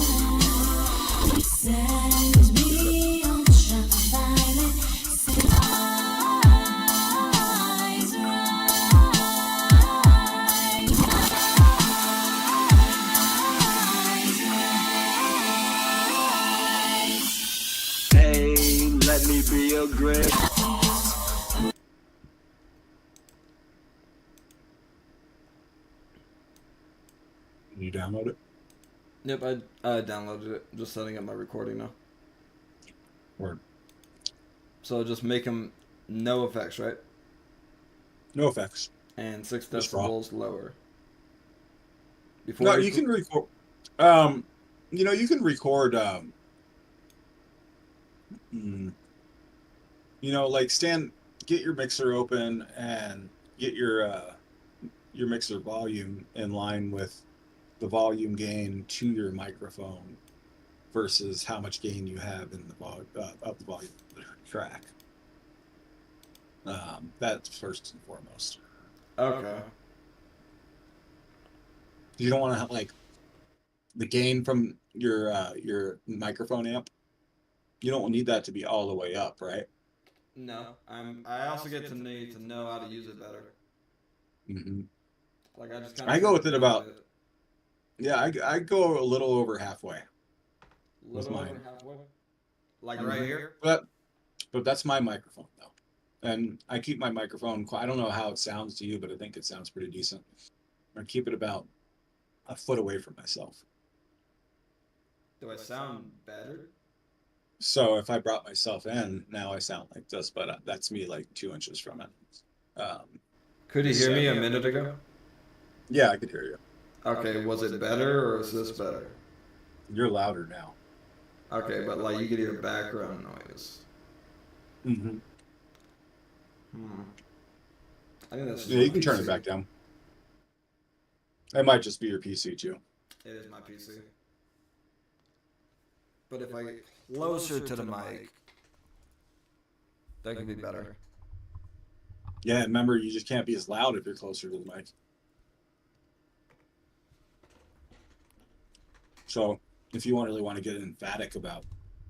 you send me ultraviolet. Say eyes rise. Hey, let me be a grip. Can you download it? Yep, I downloaded it. Just setting up my recording now. Word. So just make them no effects, right? No effects. And 6 Just raw. decibels lower. No, you can record. You can record. Like get your mixer open and get your your mixer volume in line with the volume gain to your microphone versus how much gain you have in the of the volume of the track. That's first and foremost. Okay. You don't want to have like the gain from your microphone amp. You don't need that to be all the way up, right? No, I also get to need to know how to use it better. Mm-hmm. Like I just kind of. I go with it about. Yeah, I go a little over halfway. Little mine. over halfway. Like right here. But that's my microphone though, and I keep my microphone. I don't know how it sounds to you, but I think it sounds pretty decent. I keep it about a foot away from myself. Do I sound better? So if I brought myself in, now I sound like this, but that's me like 2 inches from it. Could you hear me a minute ago? Yeah, I could hear you. Okay, was it better or is this better? You're louder now. Okay, but like you could hear background noise. Mm-hmm. I think that's just Yeah, you my can turn it PC. back down. It might just be your PC too. It is my PC. But if I get closer to the mic, that could be better. Yeah, remember, you just can't be as loud if you're closer to the mic. So if you really want to get emphatic about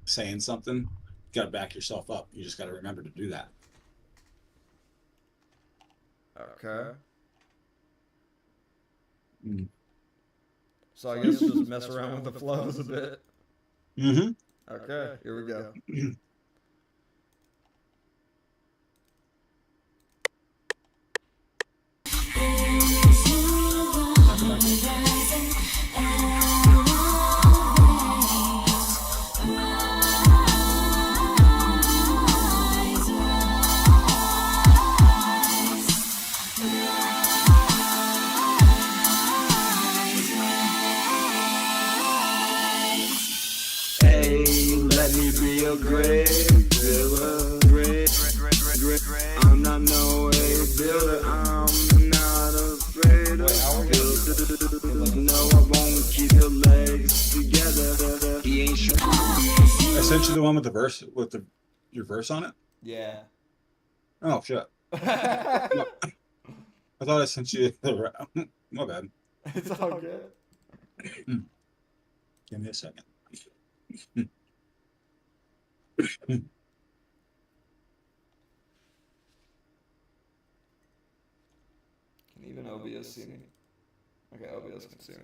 saying something, you got to back yourself up. You just got to remember to do that. Okay. Mm. So I guess just mess around with the flows a bit. Mm-hmm. Okay, here we go. Hey, let me be a great builder. I'm not no way builder. I'm not afraid of builders. No, I won't keep your legs together. He ain't sure. I sent you the one with the verse with your verse on it. Yeah. Oh shit! I thought I sent you the. My bad. It's all good. Give me a second. Can even OBS see me? Okay, OBS can see me.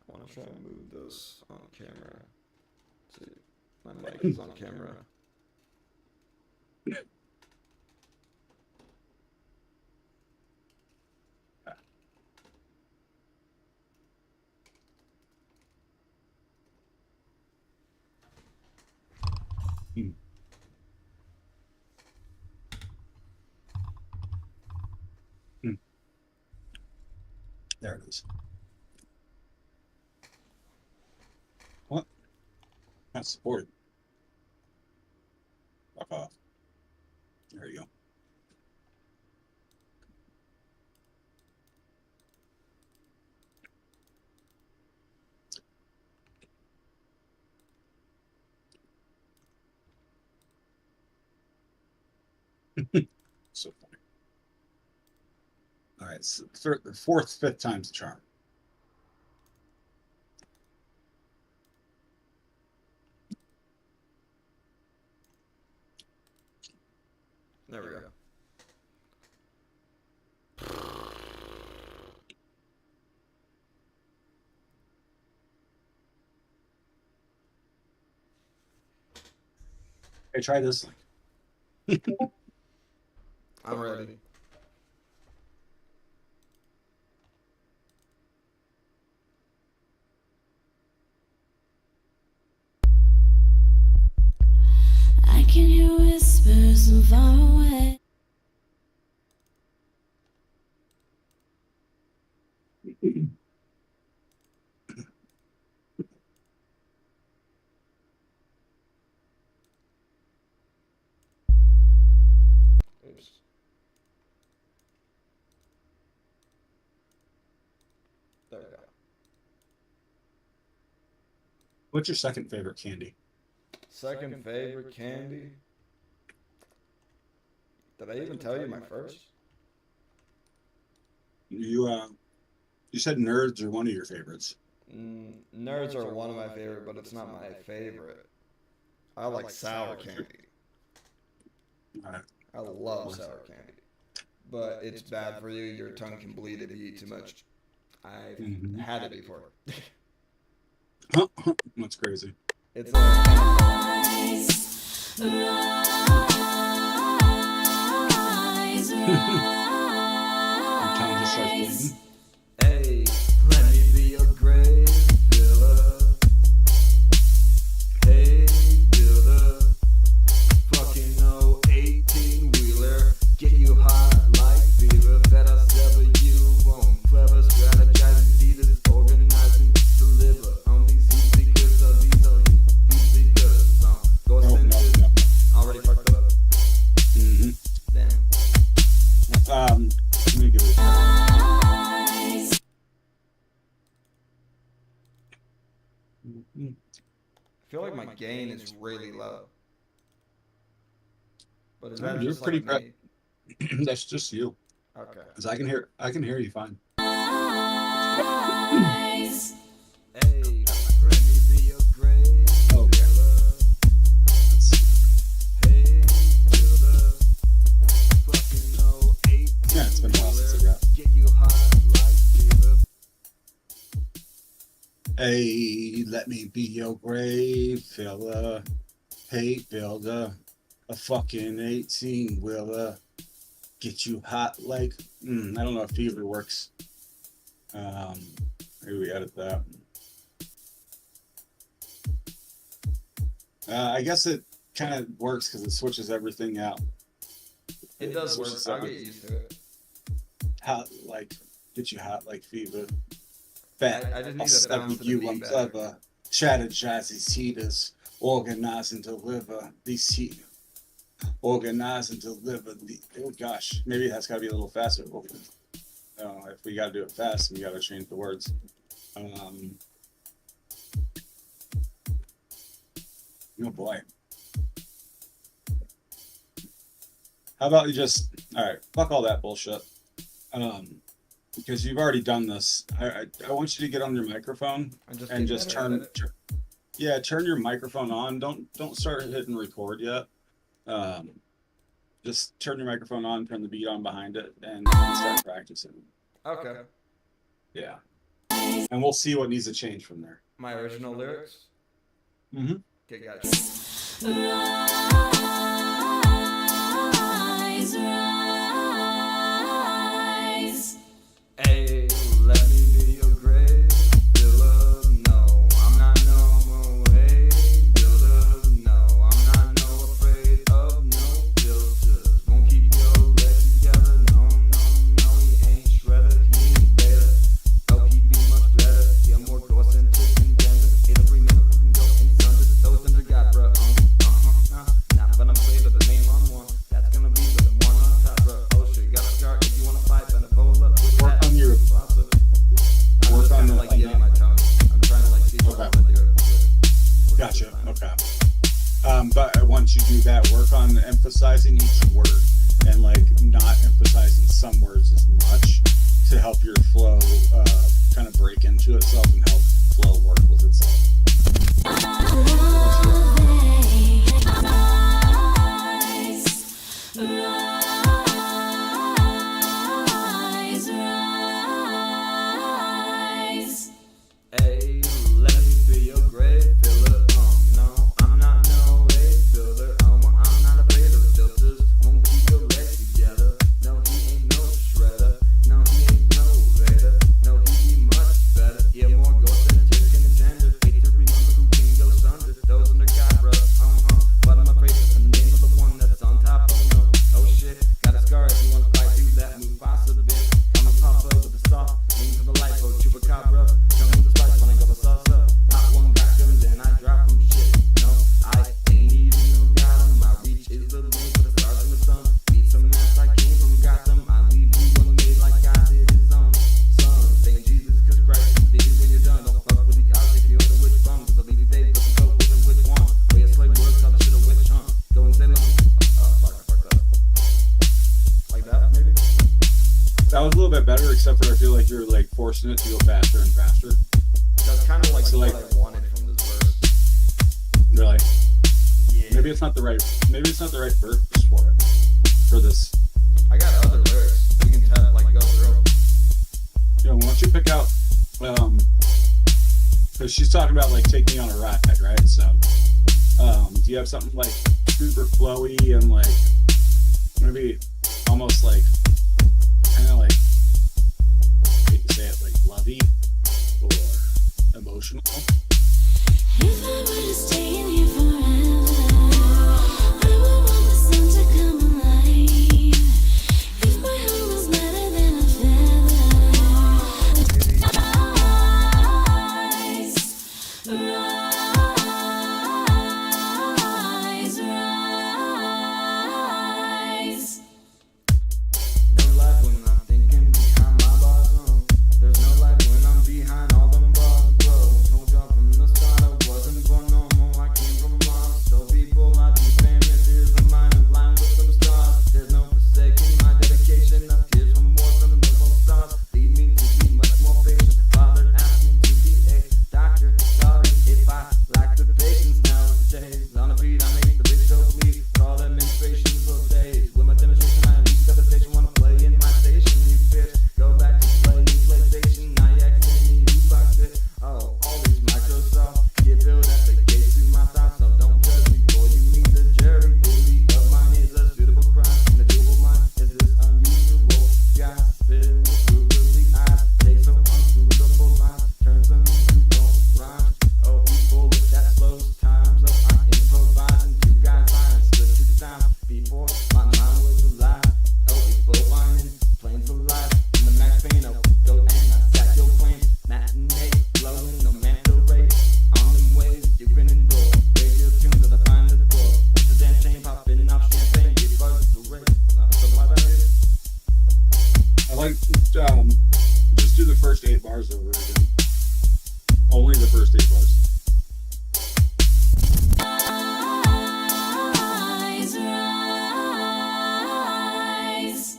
I want to try and move this on camera. See, my mic is on camera. There it is. What? Not supported. Fuck off. There you go. So funny. All right, so fourth, fifth time's the charm. There we go. Hey, try this. I'm ready. I can hear whispers from far away. Oops. What's your second favorite candy? Second favorite candy. Did I even tell you my first? You said nerds are one of your favorites. Nerds are one of my favorite, but it's not my favorite. I like sour candy. All right. I love sour candy. But it's bad for you. Your tongue can bleed if you eat too much. I've had it before. That's crazy. It's Rise, rise, Your tongue just starts bleeding. hey, let me be your grave filler. Hey, builder. Fucking no 18-wheeler. Get you hot like fever. Better sever you won't. Clever strategizing, leaders organizing, deliver on these heat seekers of these heat seekers. Go send it. Already fucked up. Damn. Let me give it a try. rise. I feel like my gain is really low. But is that You're just pretty like me? That's just you. Okay. 'Cause I can hear you fine. Rise. Hey, let me be your grave Okay. filler. Hey, builder. Fucking no 18 Yeah, it's been a while since I rapped. Get you hot like fever. Hey, let me be your grave filler. Hey, builder. A fucking 18-wheeler. Get you hot like... I don't know if fever works. Maybe we edit that. I guess it kind of works because it switches everything out. It does work. Switches I'll get everything. used to it. Hot like... Get you hot like fever. Fat. I just need I'll to step bounce with to the you, beat I'm better. clever. Strategize these heaters. Organize and deliver these heat. Organize and deliver the. Oh gosh, maybe that's got to be a little faster. If we got to do it fast, we got to change the words. Oh boy. How about you just? All right, fuck all that bullshit. Because you've already done this. I want you to get on your microphone and just turn your microphone on. Don't start hitting record yet. Just turn your microphone on, turn the beat on behind it, and start practicing. Okay. Yeah. And we'll see what needs to change from there. My original lyrics? Mm-hmm. Okay, gotcha. Rise, rise. Hey, let me be your grave filler. No, I'm not no more way builder. No, I'm not no afraid of no filters. Won't keep your legs together. No, he ain't shredder. He ain't better. Oh, he be much better. He a more gore-centric contender. Hit every member who can go in thunder. Those under God, bruh. Nah, but I'm playing with the name on one. That's gonna be the one on top, bruh. Oh shit, got a scar. If you wanna fight, better pull up with Work that. on your. I'm Work just on kind the- of like getting my tongue. I'm trying to like see what I'm gonna do. Gotcha. Okay. But once you do that, work on emphasizing each word and like not emphasizing some words as much to help your flow kind of break into itself and help flow work with itself. Rise, rise. Hey, let me be your grave filler. No, I'm not no way builder. I'm not afraid of filters. Won't keep your legs together. No, he ain't no shredder. No, he ain't no Vader. No, he be much better. Yeah, more gore-centric contender. Hate to remember who except for I feel like you're like forcing it to go faster and faster. That's kind of like So, what like- I wanted from this verse. Really? Yeah. Maybe it's not the right verse for it. For this. I got other lyrics. We can like go through 'em. You know, why don't you pick out because she's talking about like take me on a ride, right? So do you have something like super flowy and like maybe almost like kind of like I hate to say it, like lovey or emotional? If I were to stay in here forever, I would want the sun to come alive. If my heart was lighter than a feather, rise, rise. No life when I'm thinking behind my bars on. There's no life when I'm behind all them bars, bro. Told y'all from the start I wasn't born normal. I came from Mars. So people I be famous. Here's a mind in line with some stars. There's no forsaking my dedication. Of tears from war from the low stars. Lead me to be much more patient. Father asked me to be a doctor. Sorry if I lack the patience nowadays. On a beat I make the big show bleed. Call them inspirations for days. With my demonstration I leave devastation. Wanna play in my station. You bitch. Go back to playing PlayStation. I accidentally who box it. Oh, all these Microsoft. Get built at the gate to my thoughts. So don't judge me before you meet the jury. Duty of mine is a suitable crime. And a doable mind is this unusual. Guys filled with brutally eyes. Take some unsuitable lines. Turns them into old rhymes. Oh, people with that slows time. So I improvise into guidelines. Stood to time before my mind was alive. Oh, people whining, playing for life. In the max pain, oh, go and I sack your flames. Matinee, blowing, no mental rate. On them waves, you can endure. Radio tunes that I find the door. With the damn chain popping off champagne, get buzzed the rate. So why that is? I like just do the first 8 bars over again. Only the first 8 bars. Rise, rise.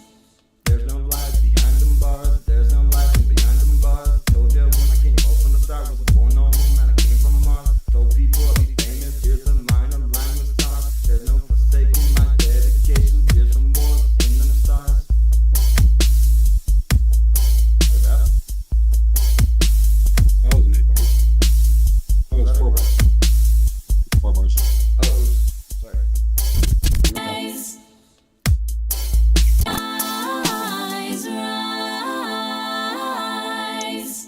There's no life behind them bars. There's no life behind them bars. Told you when I came up from the start, was born normal, man. I came from Mars. Told people I'll be famous. Here's a mind of line with stars. There's no forsaking my dedication. Here's some wars in them stars. Like that? That was an 8 bars. That was 4 bars. 4 bars. Oh, oops. Sorry. Rise, rise, rise.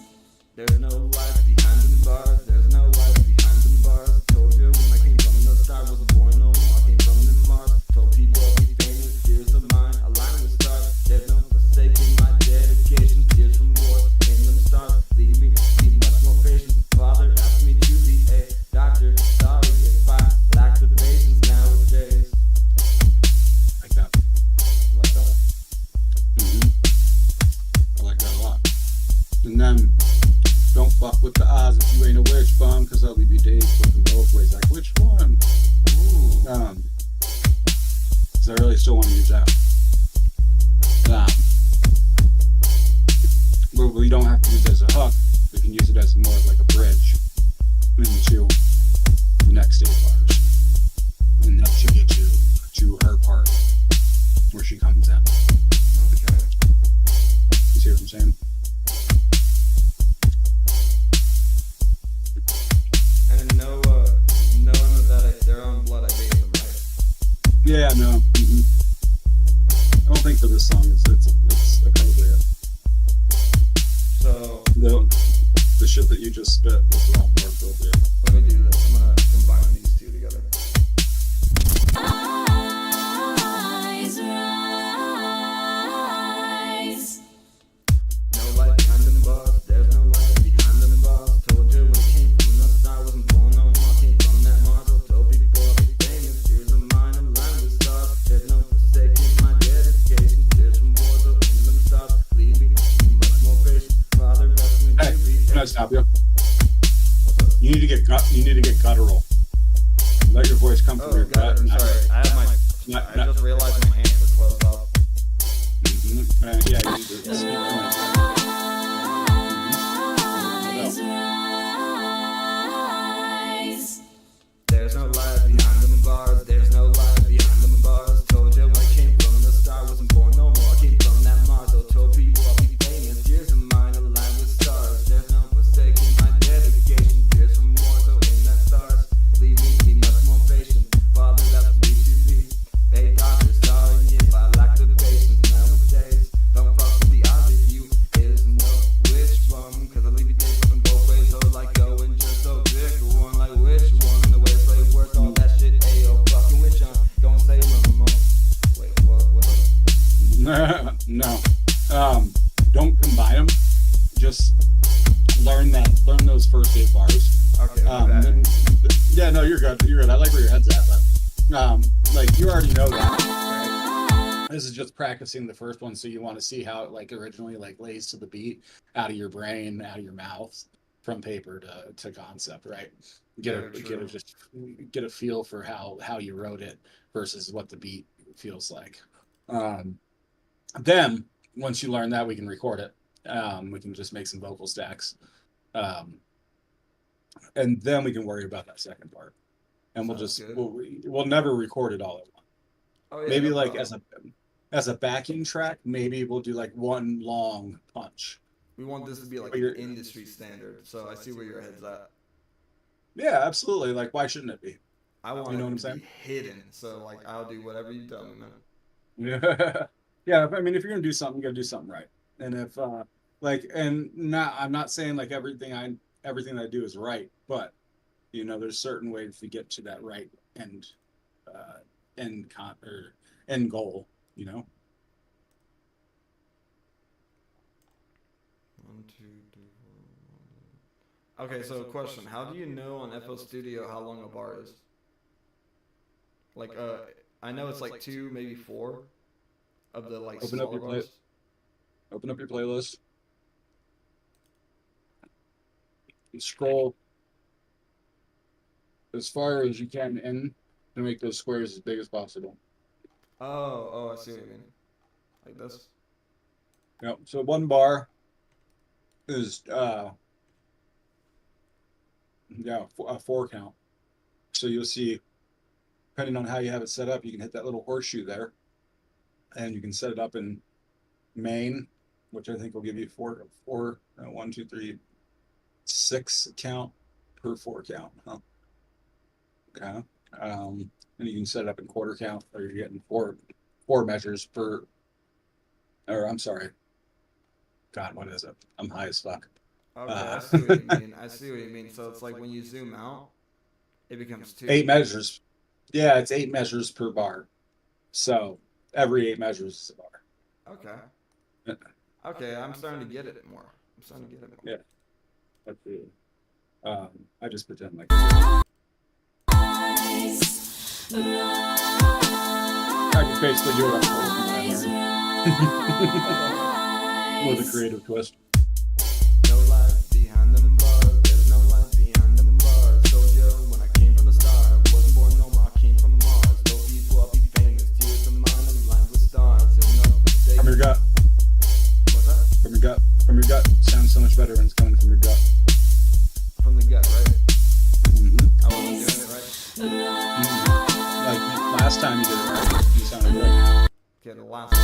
There's no life behind them bars. There's no life behind them bars. Told you when I came from the start, was born normal. I came from the Mars. Told people I'll be famous. Tears of mine, aligned with stars. There's no forsaking my dedication. Tears from wars in them stars. Lead me, be much more patient. Father asked me to be a doctor. Sorry if I lack the patience nowadays. Like that. Like that. I like that a lot. And then, don't fuck with the odds if you ain't a witch bum, cause I'll leave you days flipping both ways. Like, which one? Cause I really still want to use that. But we don't have to use it as a hook. We can use it as more of like a bridge into the next 8 bars. And that should get you to her part where she comes in. Okay. You see what I'm saying? And knowing that their own blood, I bathe them, right? Yeah, no. I don't think for this song it's appropriate. So The shit that you just spit was a lot more appropriate. let me do this. I'm gonna combine these two together. Rise, rise. No life behind them bars. There's no life behind them bars. Told you when I came from the start, wasn't born no more. I came from that Mars. I told people I'll be famous. Here's a mind of line with stars. There's no forsaking my dedication. There's some wars up in them stars. Leave me, be much more patient. Father asked me Hey, to be. can I stop you? You need to get guttural. Let your voice come from Oh, your got gut. it. not- Sorry. I have my. not- I just realized my hands were closed off. Mhm. Yeah, you need to speak fluent. There's no life behind them bars. There's no life behind them bars. Told you when I came from the start. Wasn't born no more. I came from that Mars. I told people I'll be famous. Tears of mine aligned with stars. There's no mistaking my dedication. Tears from more so in that stars. Leave me be much more patient. Father left me to be. They thought they're sorry if I lack the patience nowadays. Don't fuck with the odds if you is no which one. Cause I leave you days fucking both ways. So like going just so pick one. Like which one? In the way slave work all that shit. Ayo, fucking with John. Don't say no more. Wait, what? No. Don't combine them. Just learn those first 8 bars. Okay, Then, yeah, no, you're good. You're good. I like where your head's at, but like you already know that. Right? This is just practicing the first one, so you want to see how it like originally like lays to the beat out of your brain, out of your mouth, from paper to concept, right? Get a feel for how you wrote it versus what the beat feels like. Then once you learn that, we can record it. We can just make some vocal stacks, and then we can worry about that second part. And we'll never record it all at once. Oh, yeah, Maybe no like problem. as a backing track, maybe we'll do like one long punch. We want this to be like But an you're- industry standard, so I see where your head's at. Yeah, absolutely. Like, why shouldn't it be? I want You know it what I'm to saying? be hidden, so like I'll do whatever you tell me, man. Yeah, yeah. I mean, if you're gonna do something, you gotta do something right. And if I'm not saying like everything I do is right, but you know, there's certain ways to get to that right end goal. You know. 1, 2, 3, 4. Okay, so question: how do you know on FL Studio how long a bar is? Like, I know it's like 2, maybe 4 of the like Open up smaller your bars. Open up your playlist. And scroll as far as you can in to make those squares as big as possible. Oh, I see what you mean. Like this. Yep. So one bar is a 4 count. So you'll see, depending on how you have it set up, you can hit that little horseshoe there, and you can set it up in main, which I think will give you 1, 2, 3, 6 count per 4 count. Huh? Okay. And you can set it up in quarter count, or you're getting four measures per. Or I'm sorry. God, what is it? I'm high as fuck. Okay, I see what you mean. I see what you mean. So it's like when you zoom out, it becomes 2. 8 measures. Yeah, it's 8 measures per bar. So every 8 measures is a bar. Okay. Okay, I'm starting to get it more. Yeah. Let's see. I just pretend like. I just basically do what I'm with a creative twist. No life behind them bars. There's no life behind them bars. Told you when I came from the start. Wasn't born no more. I came from Mars. Told people I'll be famous. Tears of mine aligned with stars. From your gut. What's that? From your gut. From your gut. Sounds so much better when it's coming from your gut. From the gut, right? Mm-hmm. I wasn't doing it right. Like last time you did it right, you sounded good. Okay, the last one.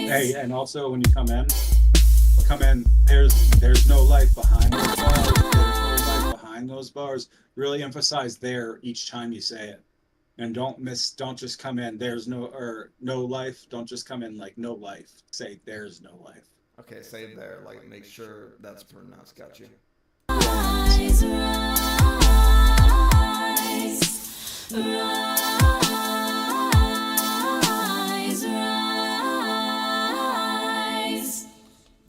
Hey, and also when you come in, there's no life behind those bars. There's no life behind those bars. Really emphasize there each time you say it. And don't just come in, there's no life. Don't just come in like no life. Say there's no life. Okay, say there. Like, make sure that's pronounced. Got you.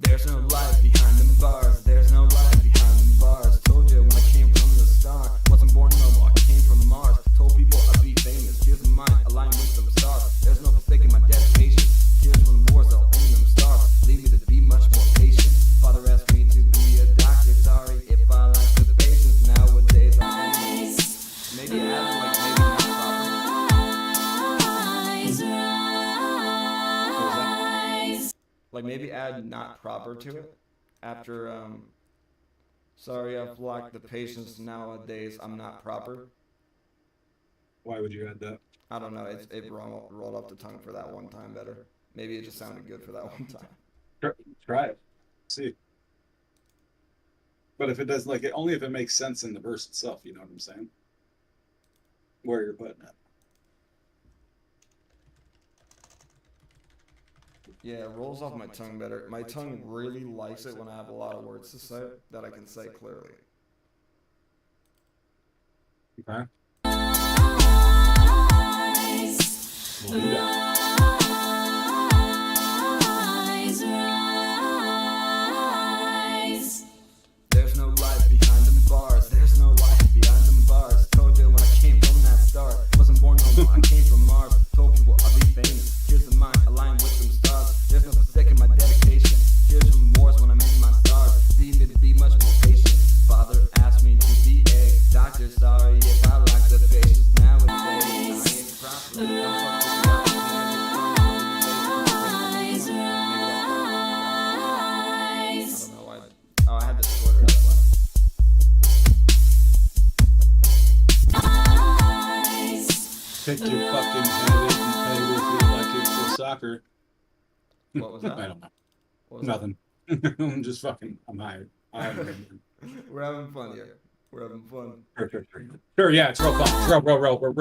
There's no life behind them bars. There's no life behind them bars. Told you when I came from the start. Wasn't born no more. I came from Mars. Told people I'd be famous. Tears of mine aligned with some stars. There's no mistaking my dedication. Tears from the wars all in them stars. Leave me to be much more patient. Father asked me to be a doctor. Sorry like maybe add not proper to it after sorry, I've lacked the patience nowadays. I'm not proper. Why would you add that? I don't know. It rolled off the tongue for that one time better. Maybe it just sounded good for that one time. Try it. See. But if it does, like, only if it makes sense in the verse itself, you know what I'm saying? Where you're putting it. Yeah, it rolls off my tongue better. My tongue really likes it when I have a lot of words to say that I can say clearly. Okay. Rise, We'll do that. rise. There's no life behind them bars. There's no life behind them bars. Told you when I came from that start. Wasn't born no more. I came from Mars. Told people I'll be famous. Here's the mind aligned with them stars. There's no mistaking my dedication. Here's some wars when I'm in my stars. Need me to be much more patient. Father asked me to be a doctor. Sorry if I lack the patience nowadays. I ain't proper. Rise, rise. I don't know why. Oh, I had to sort it up. Pick your fucking head and play with it like it's for soccer. What was that? I don't know. What was that? Nothing. I'm just fucking, I'm high. We're having fun here. We're having fun. Sure, yeah, it's real fun. It's real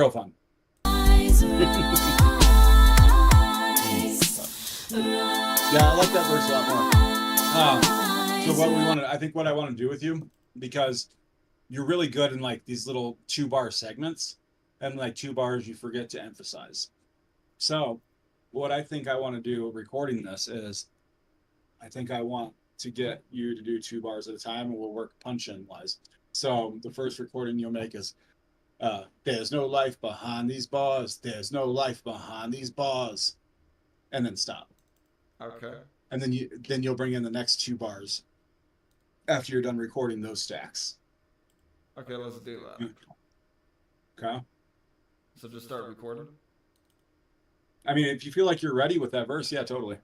fun. Yeah, I like that verse a lot more. So what we want to, I think what I want to do with you, because you're really good in like these little 2-bar segments, and like 2 bars you forget to emphasize. So what I think I want to do recording this is, I think I want to get you to do 2 bars at a time, and we'll work punch-in wise. So the first recording you'll make is, there's no life behind these bars. There's no life behind these bars. And then stop. Okay. And then you'll bring in the next 2 bars after you're done recording those stacks. Okay, let's do that. Okay? So just start recording. I mean, if you feel like you're ready with that verse, yeah, totally.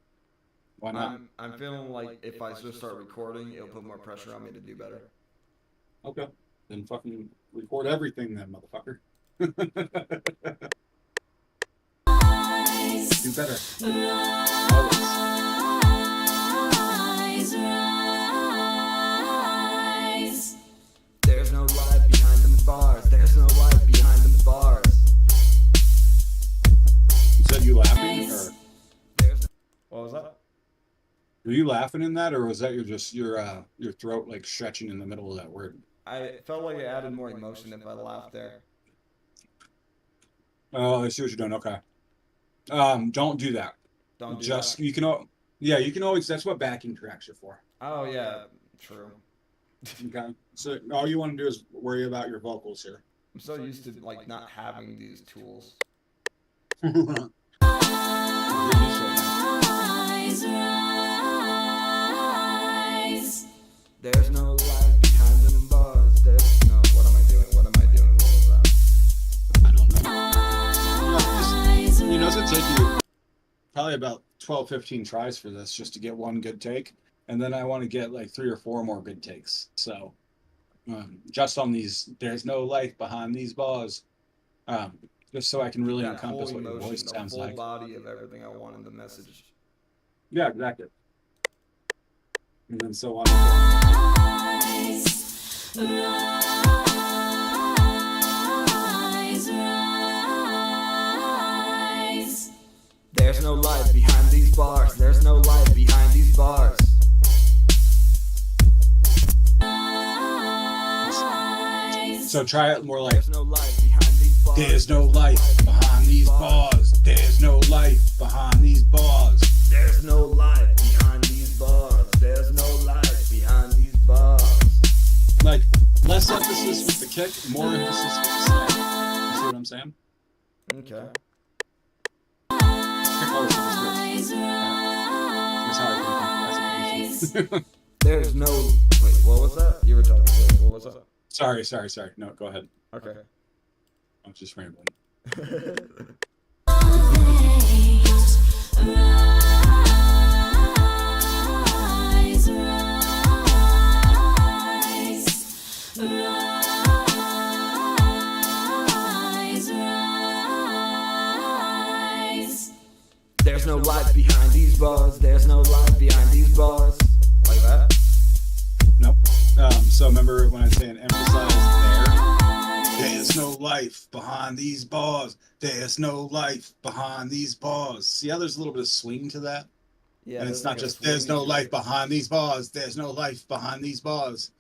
Why not? I'm feeling like if I just start recording, it'll put more pressure on me to do better. Okay. Then fucking record everything then, motherfucker. Do better. Always. There's no life behind them bars. There's no life behind them bars. You said you laughing, or What was that? were you laughing in that, or was that your throat like stretching in the middle of that word? I felt like it added more emotion if I laughed there. Oh, I see what you're doing. Okay. Don't do that. Don't do Just that. you can. Yeah, you can always. That's what backing tracks are for. Oh yeah, true. Okay. So all you want to do is worry about your vocals here. I'm so used to like not having these tools. There's no life behind them bars. There's no. What am I doing? What am I doing? What was that? I don't know. You know, it's gonna take you probably about 12, 15 tries for this just to get one good take, and then I want to get like 3 or 4 more good takes. So, just on these, there's no life behind these bars. Just so I can really That encompass whole what your emotion, voice the sounds full like. body of everything I want in the message. Yeah, exactly. And then so on. There's no life behind these bars. There's no life behind these bars. So try it more like, There's no life behind these bars. there's no life behind these bars. There's no life behind these bars. There's no life behind these bars. There's no life behind these bars. Like, less emphasis with the kick, more emphasis with the snare. You see what I'm saying? Okay. Kick always sounds good. That's how I think. That's There's no. Wait, what was that? You were talking. Wait, what was that? Sorry. No, go ahead. Okay. I'm just rambling. There's no life behind these bars. There's no life behind these bars. Like that? Nope. So remember when I say an emphasize there? There's no life behind these bars. There's no life behind these bars. See how there's a little bit of swing to that? Yeah. And it's there's not like a just swing there's no to life it. behind these bars. There's no life behind these bars.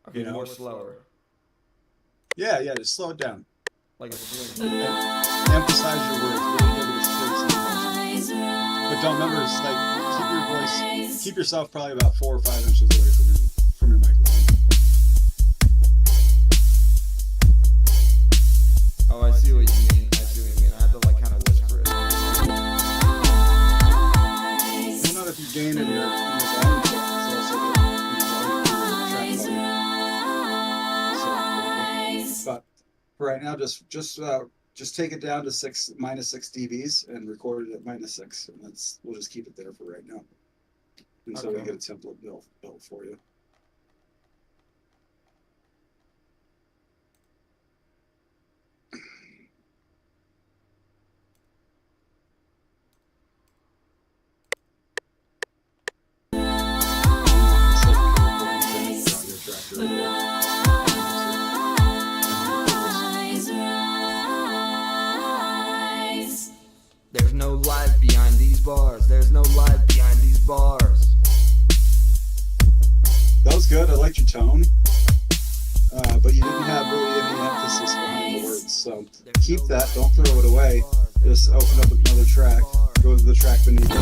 Okay, you know? more slower. Yeah, just slow it down. Like a swing. Emphasize your words. Really give it a space and emotion. But don't remember, it's like keep your voice, keep yourself probably about 4 or 5 inches away from your microphone. Oh, I see what you mean. I have to like kind of whisper it. Well, not if you gain in your volume check. It's also the track volume. So, but for right now, just take it down to -6 dBs and record it at -6, and we'll just keep it there for right now until we Okay. get a template built for you. There's no life behind these bars. There's no life behind these bars. That was good. I liked your tone, but you didn't have really any emphasis behind the words. So keep that. Don't throw it away. Just open up another track. Go to the track beneath it.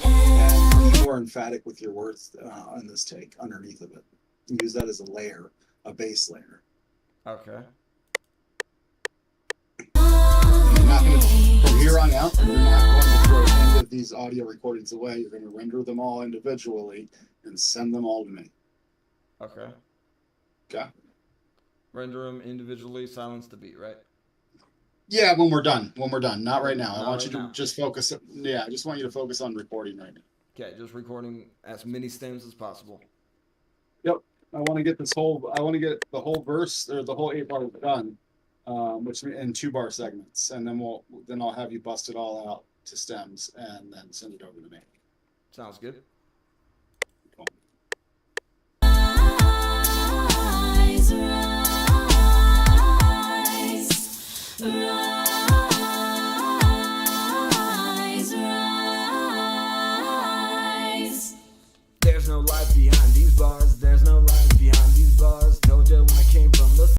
And be more emphatic with your words on this take underneath of it. Use that as a layer, a base layer. Okay. From here on out, you're not going to throw any of these audio recordings away. You're going to render them all individually and send them all to me. Okay. Okay? Render them individually, silence the beat, right? Yeah, when we're done. Not right now. I Not want right you to now. just focus. Yeah, I just want you to focus on recording right now. Okay, just recording as many stems as possible. Yep. I want to get the whole verse or the whole 8 bar done, which in 2-bar segments, and then I'll have you bust it all out to stems and then send it over to me. Sounds good. Cool. Rise, rise, rise.